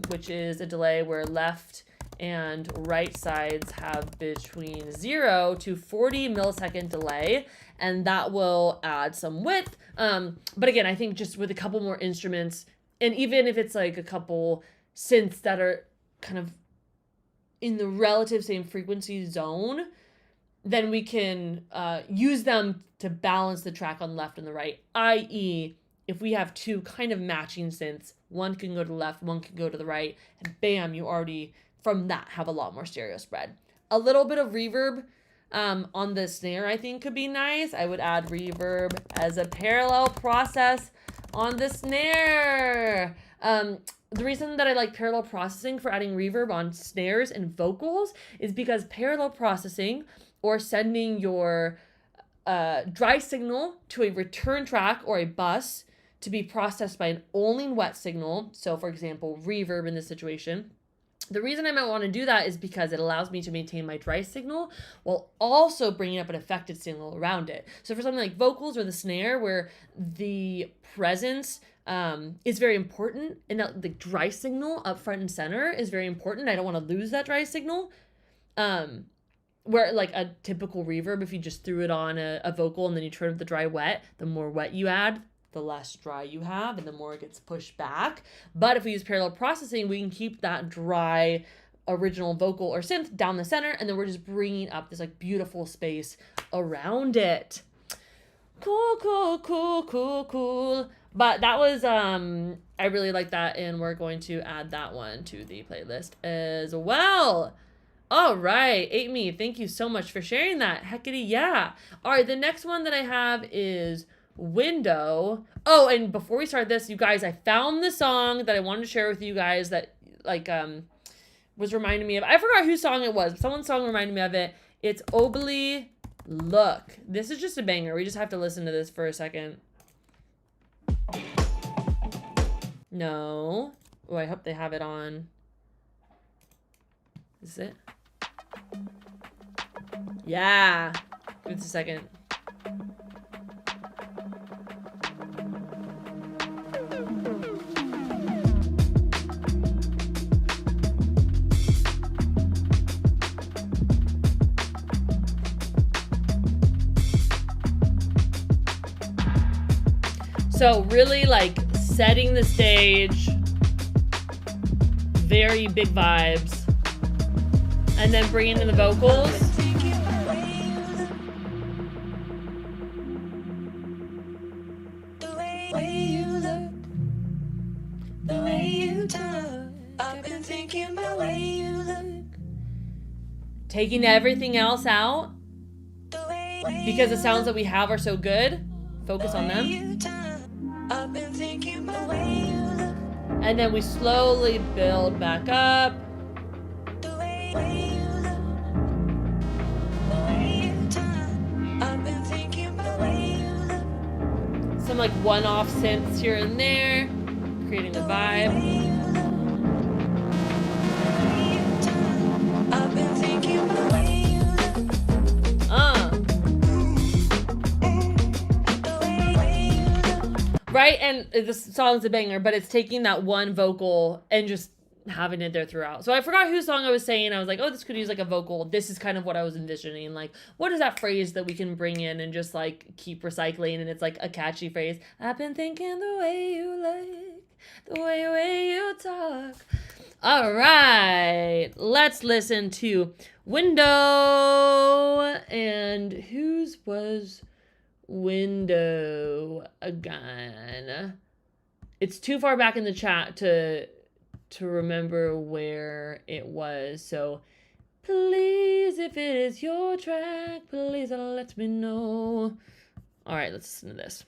which is a delay where left and right sides have between 0 to 40 millisecond delay, and that will add some width. But again, I think just with a couple more instruments, and even if it's like a couple synths that are kind of in the relative same frequency zone, then we can use them to balance the track on left and the right, i.e. if we have two kind of matching synths, one can go to the left, one can go to the right, and bam, you already, from that, have a lot more stereo spread. A little bit of reverb on the snare, I think, could be nice. I would add reverb as a parallel process on the snare. The reason that I like parallel processing for adding reverb on snares and vocals is because parallel processing, or sending your dry signal to a return track or a bus to be processed by an only wet signal, so for example, reverb in this situation. The reason I might want to do that is because it allows me to maintain my dry signal while also bringing up an affected signal around it. So for something like vocals or the snare, where the presence is very important, and the dry signal up front and center is very important. I don't want to lose that dry signal. Where like a typical reverb, if you just threw it on a vocal and then you turn up the dry wet, the more wet you add, the less dry you have, and the more it gets pushed back. But if we use parallel processing, we can keep that dry original vocal or synth down the center, and then we're just bringing up this like beautiful space around it. Cool, cool, cool, cool, cool. But that was, I really like that, and we're going to add that one to the playlist as well. All right, Amy, thank you so much for sharing that. Heckity yeah. All right, the next one that I have is Window. Oh, and before we start this, you guys, I found the song that I wanted to share with you guys that like was reminding me of, I forgot whose song it was. Someone's song reminded me of it. It's Obly Look. This is just a banger. We just have to listen to this for a second. No. Oh, I hope they have it on. Is it? Yeah. Give it a second. So really like setting the stage, very big vibes, and then bringing in the vocals. Taking everything else out because the sounds that we have are so good. Focus on them. And then we slowly build back up. Some like one-off synths here and there, creating a vibe. Right, and the song's a banger, but it's taking that one vocal and just having it there throughout. So I forgot whose song I was saying. I was like, oh, this could use like a vocal. This is kind of what I was envisioning. Like, what is that phrase that we can bring in and just like keep recycling? And it's like a catchy phrase. I've been thinking the way you look, the way you talk. All right, let's listen to Window. And whose was Window again? It's too far back in the chat to remember where it was, so please, if it is your track, please let me know. All right, let's listen to this.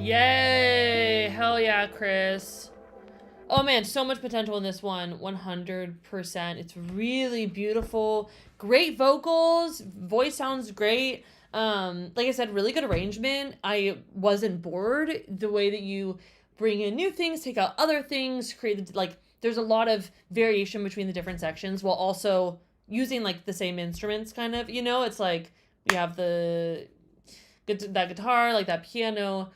Yay! Hell yeah, Chris. Oh man, so much potential in this one. 100%. It's really beautiful. Great vocals. Voice sounds great. Like I said, really good arrangement. I wasn't bored. The way that you bring in new things, take out other things, create like there's a lot of variation between the different sections while also using like the same instruments kind of, you know, it's like you have that guitar, like that piano,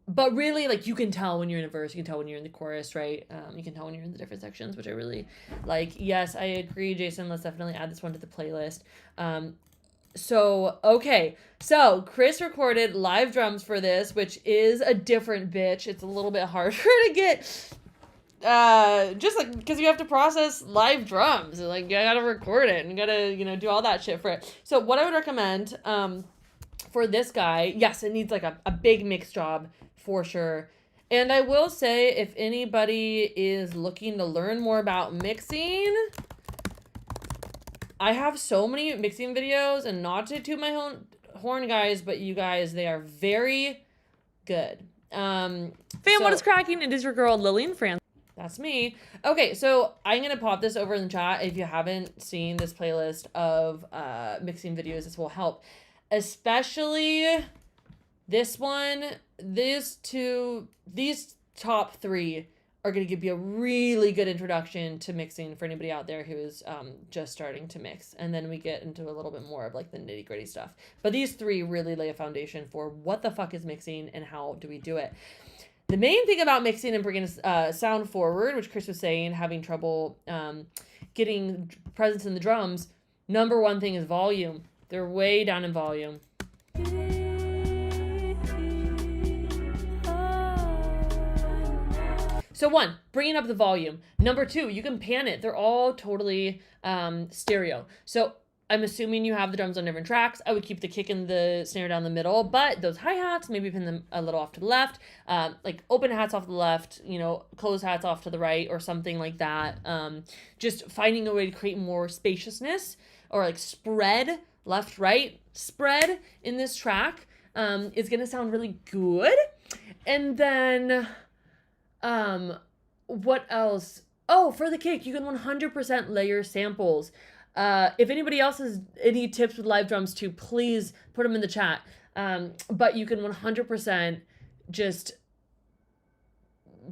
but really, like, you can tell when you're in a verse, you can tell when you're in the chorus, right? You can tell when you're in the different sections, which I really like. Yes, I agree, Jason. Let's definitely add this one to the playlist. Okay. So, Chris recorded live drums for this, which is a different bitch. It's a little bit harder to get, just, like, because you have to process live drums. Like, you gotta record it and you gotta, you know, do all that shit for it. So, what I would recommend, for this guy, yes, it needs, like, a big mix job for sure. And I will say, if anybody is looking to learn more about mixing, I have so many mixing videos, and not to toot my own horn, guys, but you guys, they are very good. What is cracking? It is your girl, Lillian France. That's me. Okay, so I'm going to pop this over in the chat. If you haven't seen this playlist of mixing videos, this will help. Especially this one, these top three are going to give you a really good introduction to mixing for anybody out there who is just starting to mix. And then we get into a little bit more of like the nitty gritty stuff. But these three really lay a foundation for what the fuck is mixing and how do we do it. The main thing about mixing and bringing sound forward, which Chris was saying, having trouble getting presence in the drums, number one thing is volume. They're way down in volume. So one, bringing up the volume. Number two, you can pan it. They're all totally stereo. So I'm assuming you have the drums on different tracks. I would keep the kick and the snare down the middle, but those hi-hats, maybe pin them a little off to the left, like open hats off to the left, you know, closed hats off to the right or something like that. Just finding a way to create more spaciousness or like spread, left, right, spread in this track is going to sound really good. And then, what else? Oh, for the kick, you can 100% layer samples. If anybody else has any tips with live drums too, please put them in the chat. But you can 100% just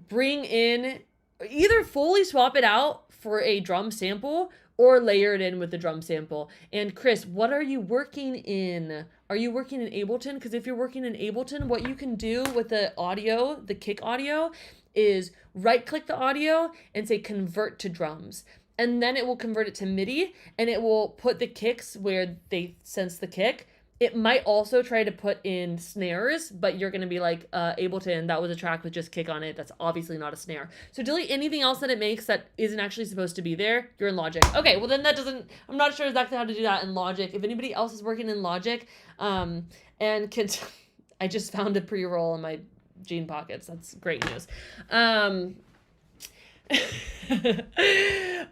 bring in, either fully swap it out for a drum sample or layer it in with the drum sample. And Chris, what are you working in? Are you working in Ableton? Because if you're working in Ableton, what you can do with the audio, the kick audio, is right click the audio and say convert to drums. And then it will convert it to MIDI and it will put the kicks where they sense the kick. It might also try to put in snares, but you're going to be like, Ableton, that was a track with just kick on it. That's obviously not a snare. So delete anything else that it makes that isn't actually supposed to be there. You're in Logic. Okay, well then I'm not sure exactly how to do that in Logic. If anybody else is working in Logic, and can, I just found a pre-roll in my jean pockets. That's great news.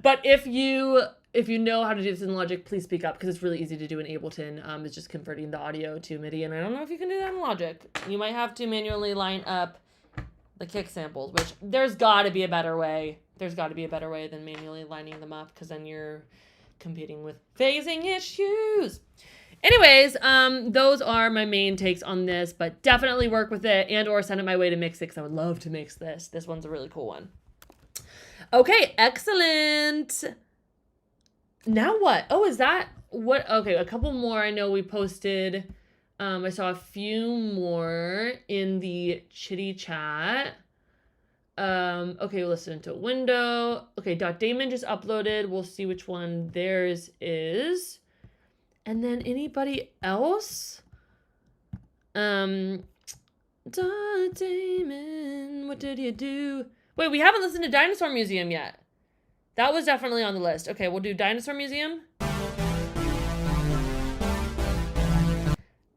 But if you know how to do this in Logic, please speak up, because it's really easy to do in Ableton. It's just converting the audio to MIDI, and I don't know if you can do that in Logic. You might have to manually line up the kick samples, which there's got to be a better way. There's got to be a better way than manually lining them up, because then you're competing with phasing issues. Anyways, those are my main takes on this, but definitely work with it and or send it my way to mix it, because I would love to mix this. This one's a really cool one. Okay, excellent. Now what? Oh, is that what? Okay, a couple more. I know we posted. I saw a few more in the chitty chat. Okay, we'll listen to a window. Okay, Damon just uploaded. We'll see which one theirs is. And then anybody else? Damon, what did you do? Wait, we haven't listened to Dinosaur Museum yet. That was definitely on the list. Okay, we'll do Dinosaur Museum.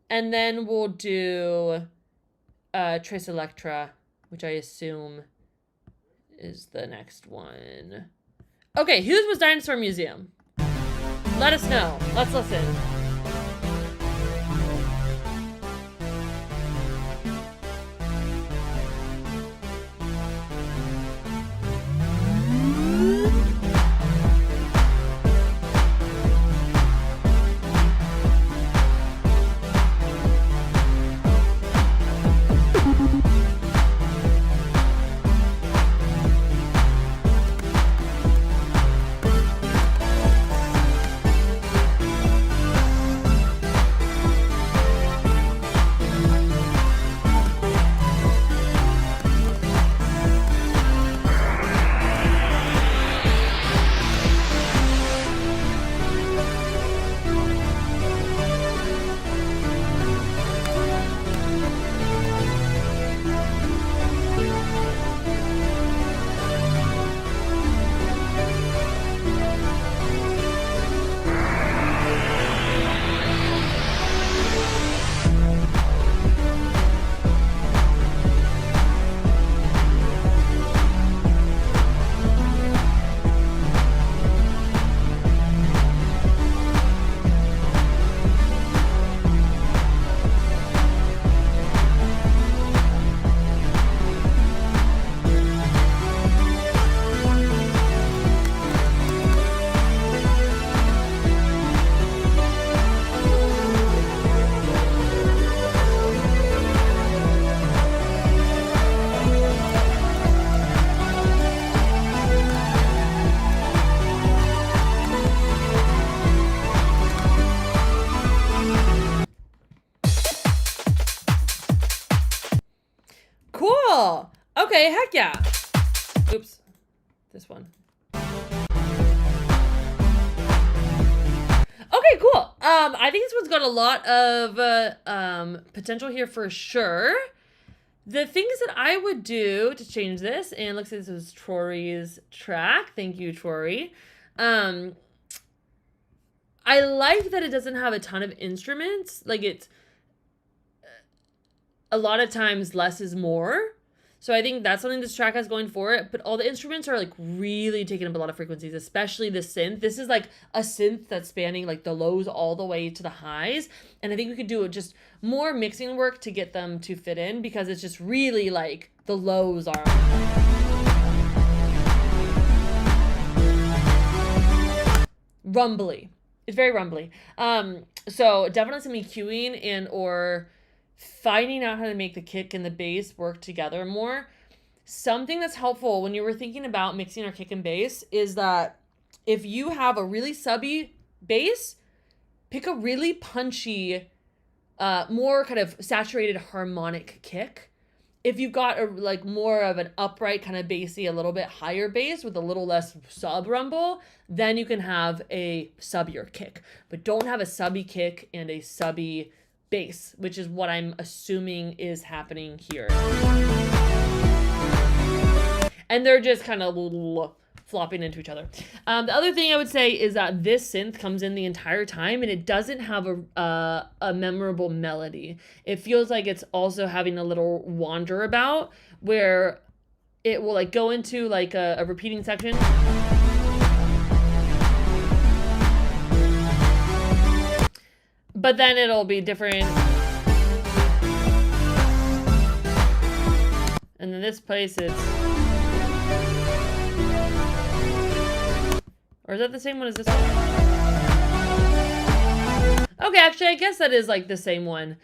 And then we'll do Trace Electra, which I assume is the next one. Okay, whose was Dinosaur Museum? Let us know. Let's listen. Cool. Okay, heck yeah. Oops. This one. Okay, cool. I think this one's got a lot of potential here for sure. The things that I would do to change this, and looks like this was Trory's track. Thank you, Trory. I like that it doesn't have a ton of instruments. Like, it's a lot of times less is more. So I think that's something this track has going for it. But all the instruments are like really taking up a lot of frequencies, especially the synth. This is like a synth that's spanning like the lows all the way to the highs. And I think we could do just more mixing work to get them to fit in, because it's just really like the lows are rumbly. It's very rumbly. So definitely some EQing and or finding out how to make the kick and the bass work together more. Something that's helpful when you were thinking about mixing our kick and bass is that if you have a really subby bass, pick a really punchy, more kind of saturated harmonic kick. If you've got a like more of an upright kind of bassy, a little bit higher bass with a little less sub rumble, then you can have a subbier kick. But don't have a subby kick and a subby bass, which is what I'm assuming is happening here. And they're just kind of flopping into each other. The other thing I would say is that this synth comes in the entire time and it doesn't have a memorable melody. It feels like it's also having a little wander about where it will like go into like a repeating section. But then it'll be different. And then this place it's... Or is that the same one as this one? Okay, actually, I guess that is like the same one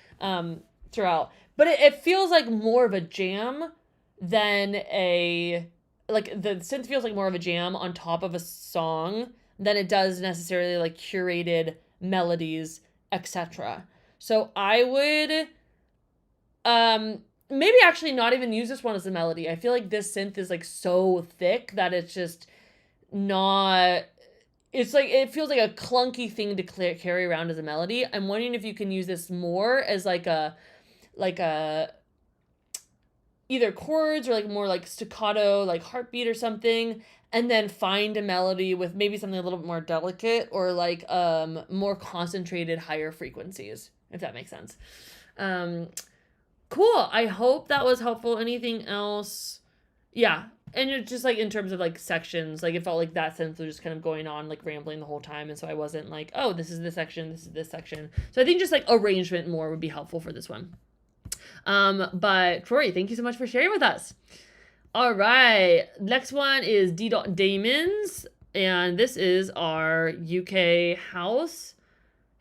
throughout. But it feels like more of a jam than a... Like, the synth feels like more of a jam on top of a song than it does necessarily like curated melodies, etc. So I would maybe actually not even use this one as a melody. I feel like this synth is like so thick that it's just not... It's like, it feels like a clunky thing to carry around as a melody. I'm wondering if you can use this more as like a either chords or like more like staccato, like heartbeat or something, and then find a melody with maybe something a little bit more delicate or like more concentrated higher frequencies, if that makes sense. Cool. I hope that was helpful. Anything else? Yeah. And it's just like in terms of like sections, like it felt like that sense was just kind of going on, like rambling the whole time. And so I wasn't like, oh, this is this section, this is this section. So I think just like arrangement more would be helpful for this one. But Troy, thank you so much for sharing with us. All right. Next one is D. Damons. And this is our UK house.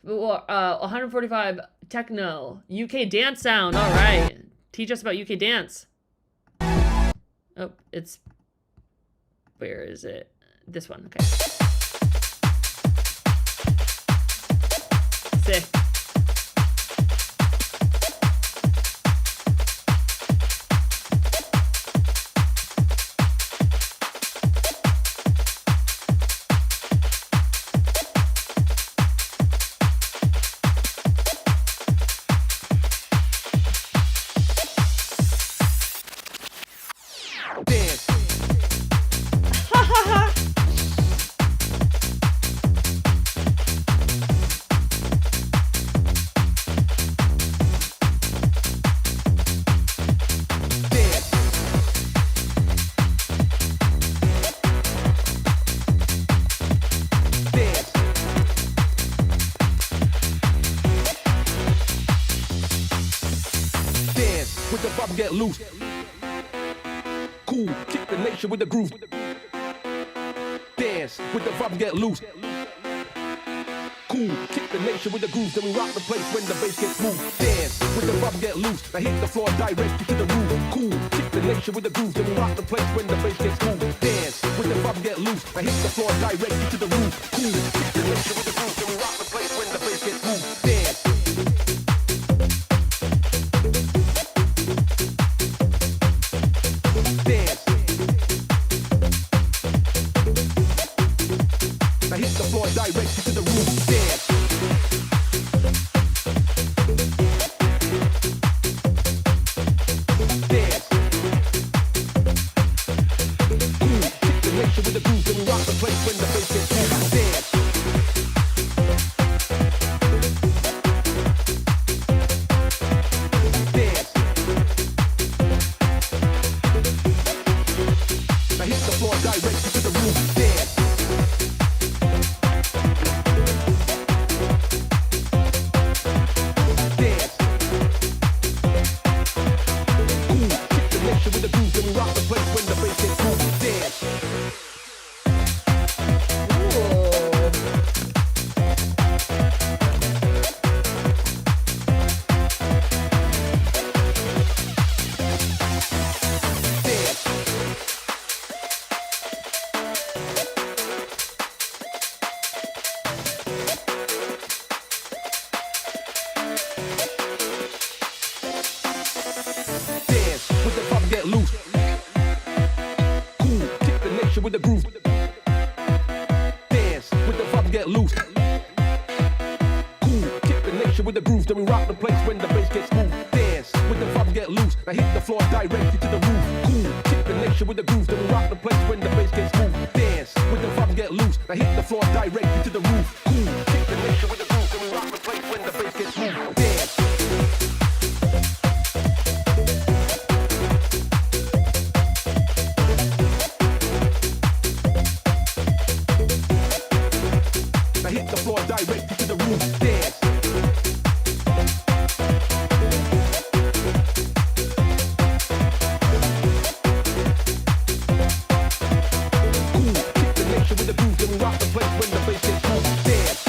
145 techno. UK dance sound. All right. Teach us about UK dance. Oh, it's... Where is it? This one. Okay. Sick. Get loose, cool, kick the nation with the groove. Dance with the vibe, get loose. Cool, kick the nation with the groove. Then we rock the place when the bass gets moved. Dance with the vibe, get loose. Now hit the floor, direct you to the roof. Cool, kick the nation with the groove. Then we rock the place when the bass gets moved. Dance with the vibe, get loose. Now hit the floor, direct you to the roof. Cool, kick the nation with the groove. Then we rock the place when the bass gets moved. Dance. Direct you to the roof, dance. Dance. Cool, kick the nation with the groove, then we rock the place when the bass gets moved. Dance. Dance. Now hit the floor, direct you to the roof, dance. With the groove, dance with the vibe, get loose. Cool, kick the nation with the groove. Then we rock the place when the bass gets moved. Dance with the vibe, get loose. Now hit the floor, direct you to the roof. Cool, kick the nation with the groove. Then we rock the place when the bass gets moved. Dance. with the vibe get loose. Now hit the floor directly to the roof. Cool, kick the nation with the groove, then we rock the place when the bass gets moved. Dance. Now hit the floor directly to the roof. Dance. With the groove, then we rock the place when the bass gets moved. Dance.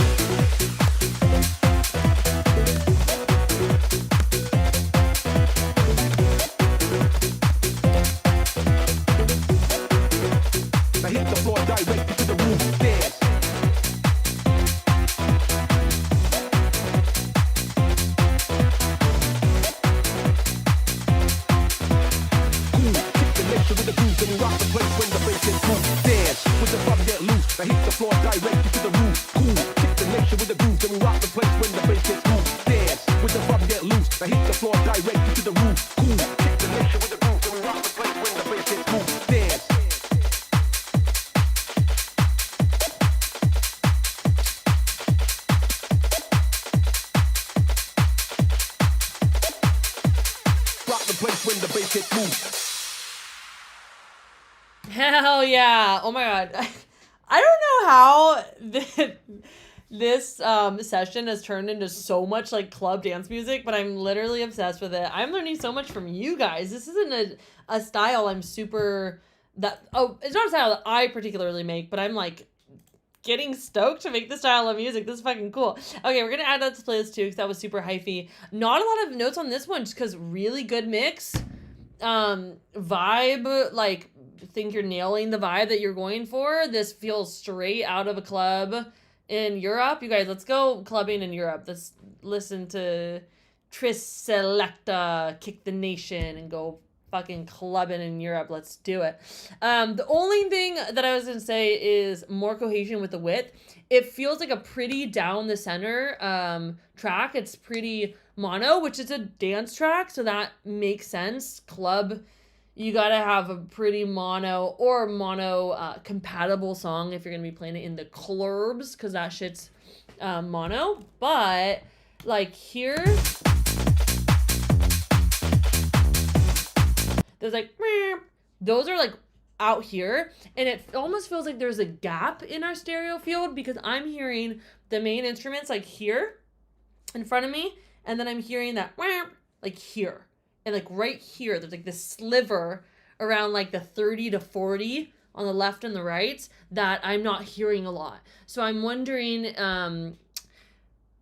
Now hit the floor directly to the roof. Dance. Cool, kick the nation with the groove, then we rock the place when the bass gets moved. Dance. With the vibe get loose, now hit the floor directly to the roof. Cool, kick the nation with the groove, then we rock the place when the bass gets moved. Dance, with the vibe get loose, now hit the floor directly to the roof. Cool, kick the nation with the groove, then we rock the place when the bass gets moved. Dance. Rock the place when the bass gets moved. Hell yeah. Oh my god. I don't know how this session has turned into so much like club dance music, but I'm literally obsessed with it. I'm learning so much from you guys. This isn't a style I'm super it's not a style that I particularly make, but I'm like getting stoked to make this style of music. This is fucking cool. Okay, we're gonna add that to the playlist too, because that was super hyphy. Not a lot of notes on this one, just because really good mix. Vibe, like, think you're nailing the vibe that you're going for. This feels straight out of a club in Europe. You guys, let's go clubbing in Europe. Let's listen to Tris Selecta, Kick the Nation, and go fucking clubbing in Europe. Let's do it. The only thing that I was gonna say is more cohesion with the width. It feels like a pretty down the center track. It's pretty mono, which is a dance track, so that makes sense. Club, you gotta have a pretty mono compatible song if you're gonna be playing it in the clubs, because that shit's mono. But like here, there's like, those are like out here, and it almost feels like there's a gap in our stereo field, because I'm hearing the main instruments like here in front of me, and then I'm hearing that like here, and like right here there's like this sliver around like the 30 to 40 on the left and the right that I'm not hearing a lot. So I'm wondering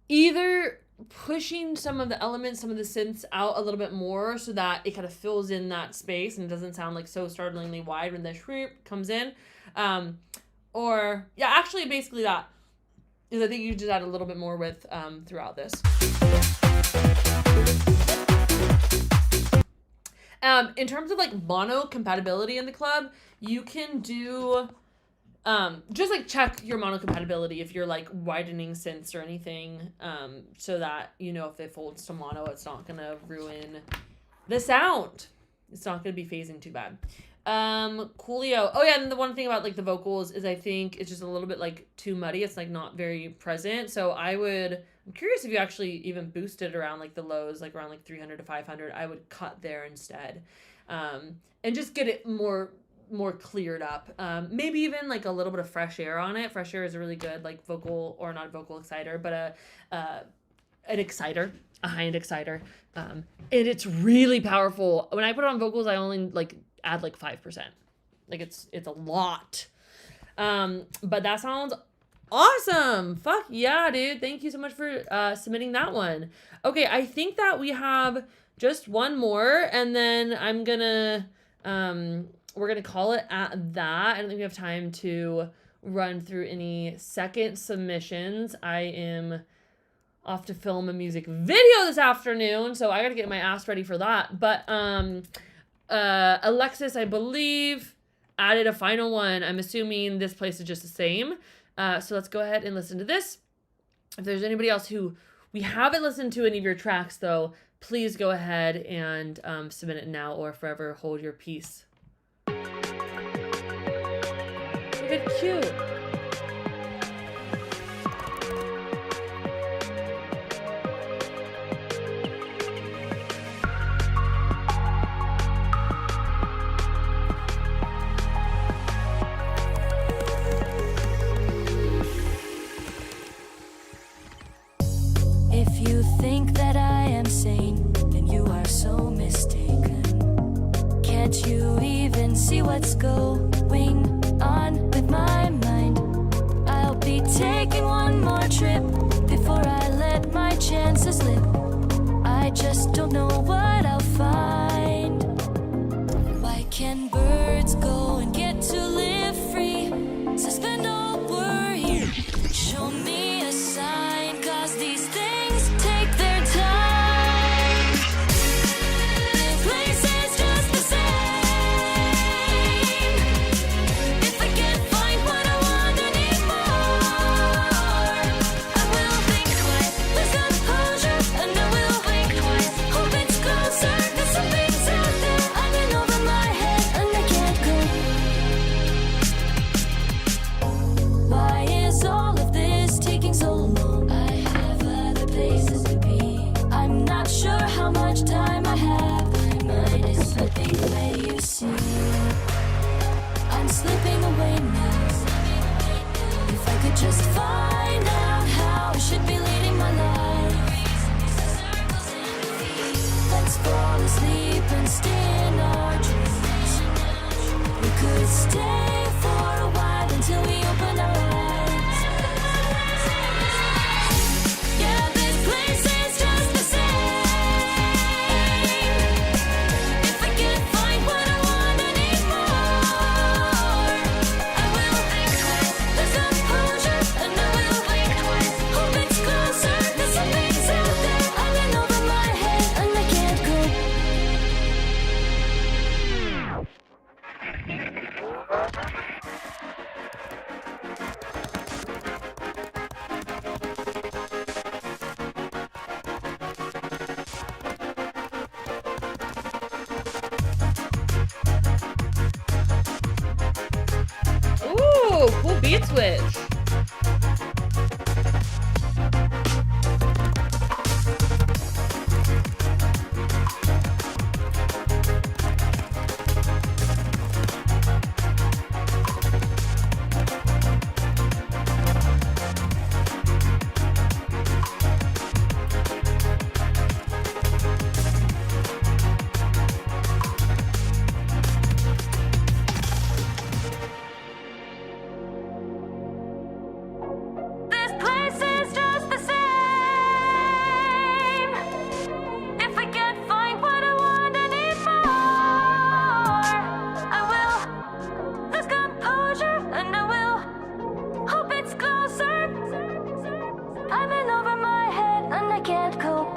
either pushing some of the elements, some of the synths out a little bit more so that it kind of fills in that space and doesn't sound like so startlingly wide when the shriek comes in. Or yeah, actually basically that is, I think you just add a little bit more width throughout this. In terms of like mono compatibility in the club, you can do just like check your mono compatibility if you're like widening synths or anything, so that you know if it folds to mono, it's not gonna ruin the sound. It's not gonna be phasing too bad. Coolio. Oh yeah, and the one thing about like the vocals is I think it's just a little bit like too muddy. It's like not very present. So I'm curious if you actually even boosted around like the lows, like around like 300 to 500. I would cut there instead, and just get it more cleared up. Maybe even like a little bit of fresh air on it. Fresh air is a really good like vocal, or not vocal exciter, but an exciter, a high-end exciter. And it's really powerful. When I put it on vocals, I only like add like 5%. Like it's a lot. But that sounds awesome. Fuck yeah, dude. Thank you so much for submitting that one. Okay, I think that we have just one more, and then I'm gonna we're gonna call it at that. I don't think we have time to run through any second submissions. I am off to film a music video this afternoon, so I gotta get my ass ready for that. But Alexis, I believe, added a final one. I'm assuming this place is just the same. So let's go ahead and listen to this. If there's anybody else who we haven't listened to any of your tracks, though, please go ahead and submit it now or forever hold your peace. Look at cute. If you think that I am sane, then you are so mistaken. Can't you even see what's going on with my mind? I'll be taking one more trip before I let my chances slip. I just don't know what I'll find. Why can birds go and get to live free? Suspend all worry. Show me a sign, 'cause these things take their time. This place is just the same. If I can't find what I want anymore, I will think twice. Lose composure and I will think twice. Hope it's closer, 'cause something's out there. I've been over my head and I can't go. Why is all of this taking so long? I have other places to be. I'm not sure how much time I have. My mind is slipping away, you see. I'm slipping away now. If I could just find out how I should be leading my life. Let's fall asleep and stay in our dreams. We could stay for a while until we open our eyes. Yeah, this place is just the same. If I can't find what I want anymore, I will think twice. Lose composure and I will think twice. Hope it's closer, 'cause something's out there. I've been over my head and I can't go. Ooh, cool beat switch. This place is just the same. If I can't find what I want anymore, I will lose composure and I will hope it's closer. I'm in over my head and I can't cope.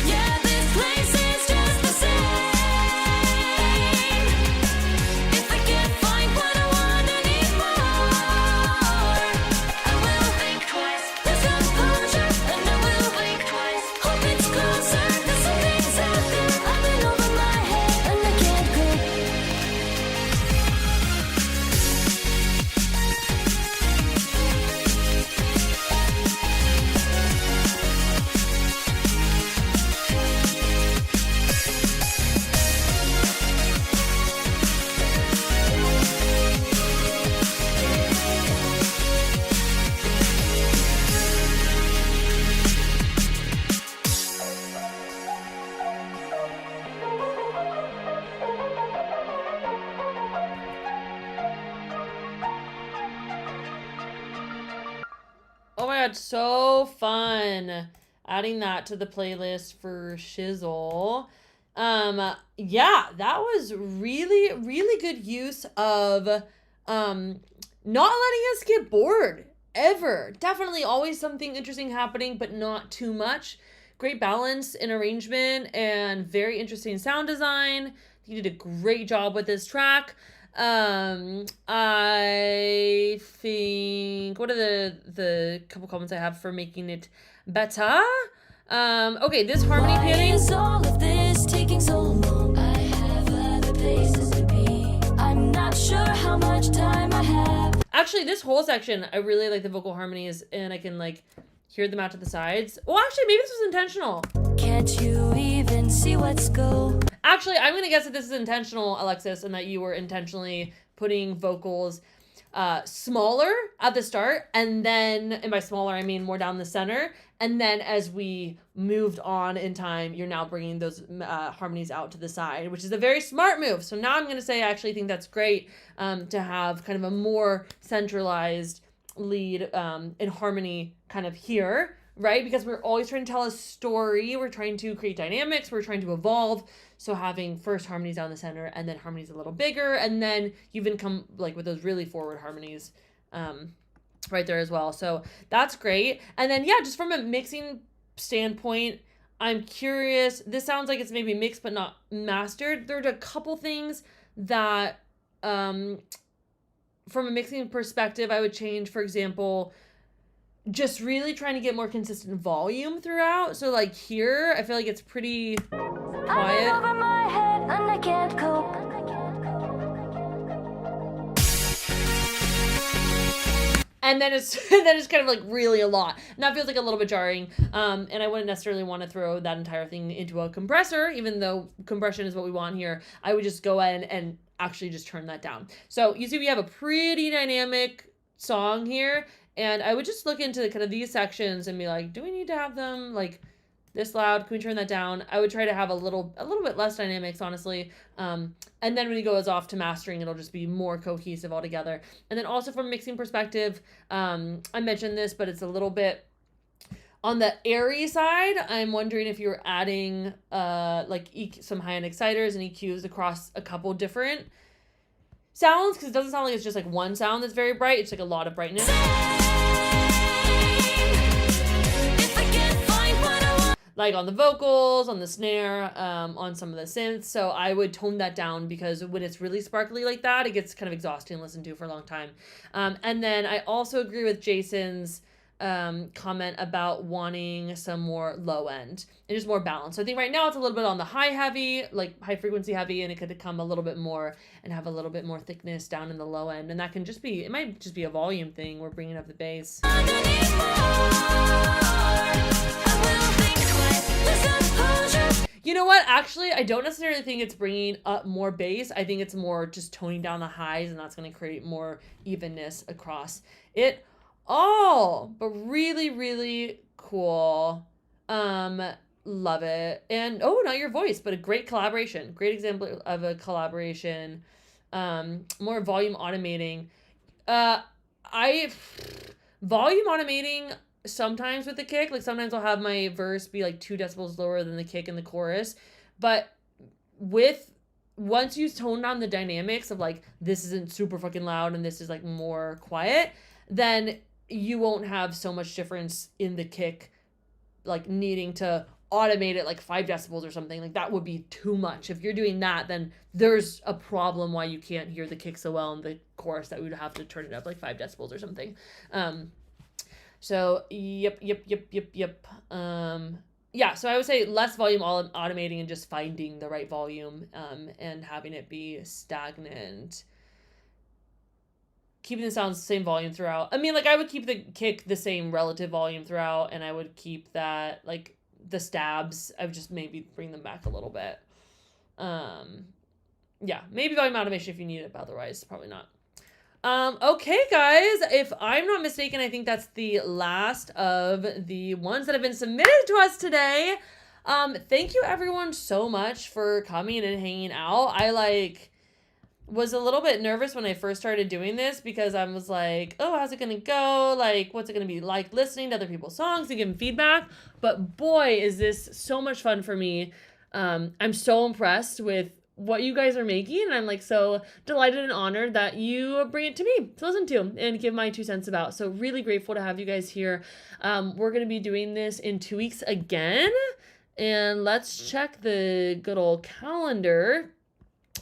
Yeah, this place is just the same. If I can't find what I want anymore, I will think twice. Lose composure and I will think twice. Hope it's closer, 'cause something's out there. I've been over my head and I can't go. Oh my god, so fun. Adding that to the playlist for Shizzle. Yeah, that was really good use of not letting us get bored ever. Definitely always something interesting happening, but not too much. Great balance in arrangement and very interesting sound design. You did a great job with this track. I think, what are the couple comments I have for making it better? Okay, this harmony Why panning. is all of this taking so long? I have other places to be. I'm not sure how much time I have. Actually, this whole section, I really like the vocal harmonies, and I can like hear them out to the sides. Well, actually, maybe this was intentional. Can't you even see what's go? Actually, I'm gonna guess that this is intentional, Alexis, and that you were intentionally putting vocals smaller at the start, and then, and by smaller I mean more down the center, and then as we moved on in time, you're now bringing those harmonies out to the side, which is a very smart move. So now I'm gonna say I actually think that's great, to have kind of a more centralized lead in harmony kind of here, right? Because we're always trying to tell a story, we're trying to create dynamics, we're trying to evolve. So having first harmonies down the center and then harmonies a little bigger, and then you even come like with those really forward harmonies right there as well. So that's great. And then yeah, just from a mixing standpoint, I'm curious, this sounds like it's maybe mixed but not mastered. There's a couple things that from a mixing perspective I would change. For example, just really trying to get more consistent volume throughout. So like here, I feel like it's pretty I'm quiet. over my head and I can't cope. And then it's then it's kind of like really a lot. And that feels like a little bit jarring. And I wouldn't necessarily want to throw that entire thing into a compressor, even though compression is what we want here. I would just go in and actually just turn that down. So you see we have a pretty dynamic song here. And I would just look into kind of these sections and be like, do we need to have them like this loud? Can we turn that down? I would try to have a little bit less dynamics, honestly. And then when he goes off to mastering, it'll just be more cohesive altogether. And then also from a mixing perspective, I mentioned this, but it's a little bit on the airy side. I'm wondering if you're adding like some high-end exciters and EQs across a couple different sounds, because it doesn't sound like it's just like one sound that's very bright. It's like a lot of brightness. Like on the vocals, on the snare, on some of the synths. So I would tone that down, because when it's really sparkly like that, it gets kind of exhausting to listen to for a long time. And then I also agree with Jason's comment about wanting some more low end and just more balance. So I think right now it's a little bit on the high heavy, like high frequency heavy, and it could come a little bit more and have a little bit more thickness down in the low end. And that can just be, it might just be a volume thing. We're bringing up the bass. You know what? Actually, I don't necessarily think it's bringing up more bass. I think it's more just toning down the highs, and that's going to create more evenness across it all. But really, really cool. Love it. And oh, not your voice, but a great collaboration. Great example of a collaboration. More volume automating. Volume automating sometimes with the kick, like sometimes I'll have my verse be like 2 decibels lower than the kick in the chorus, but once you tone down the dynamics of like this isn't super fucking loud and this is like more quiet, then you won't have so much difference in the kick, like needing to automate it like 5 decibels or something. Like that would be too much. If you're doing that, then there's a problem why you can't hear the kick so well in the chorus that we would have to turn it up like 5 decibels or something. So, yep. Yeah, so I would say less volume automating and just finding the right volume and having it be stagnant. Keeping the sounds the same volume throughout. I mean, like, I would keep the kick the same relative volume throughout, and I would keep that, like, the stabs, I would just maybe bring them back a little bit. Yeah, maybe volume automation if you need it, but otherwise, probably not. Okay, guys, if I'm not mistaken, I think that's the last of the ones that have been submitted to us today. Thank you everyone so much for coming and hanging out. I was a little bit nervous when I first started doing this, because I was like, oh, how's it gonna go? Like, what's it gonna be like listening to other people's songs and giving feedback? But boy, is this so much fun for me. I'm so impressed with what you guys are making, and I'm like so delighted and honored that you bring it to me to listen to and give my 2 cents about. So really grateful to have you guys here. We're gonna be doing this in 2 weeks again, and let's check the good old calendar,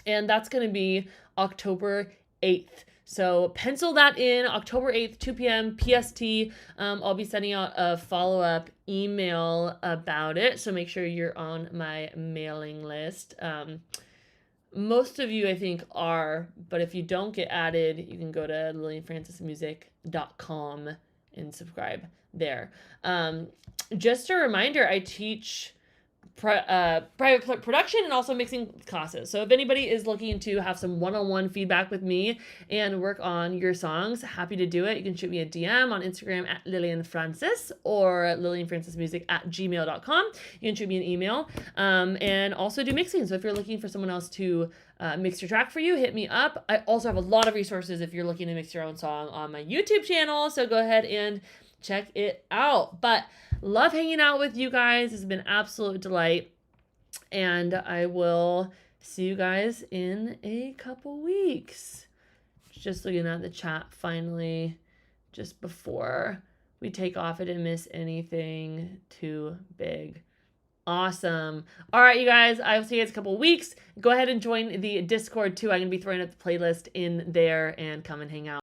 and that's gonna be October 8th. So pencil that in, October 8th, 2 p.m. PST. I'll be sending out a follow-up email about it, so make sure you're on my mailing list. Most of you, I think, are, but if you don't get added, you can go to lillianfrancismusic.com and subscribe there. Just a reminder, I teach private production and also mixing classes. So if anybody is looking to have some one-on-one feedback with me and work on your songs, happy to do it. You can shoot me a DM on Instagram at Lillian Francis or lillianfrancismusic@gmail.com. You can shoot me an email and also do mixing. So if you're looking for someone else to mix your track for you, hit me up. I also have a lot of resources if you're looking to mix your own song on my YouTube channel. So go ahead and check it out. But love hanging out with you guys. It's been an absolute delight. And I will see you guys in a couple weeks. Just looking at the chat finally, just before we take off. I didn't miss anything too big. Awesome. All right, you guys, I will see you guys in a couple weeks. Go ahead and join the Discord too. I'm going to be throwing up the playlist in there and come and hang out.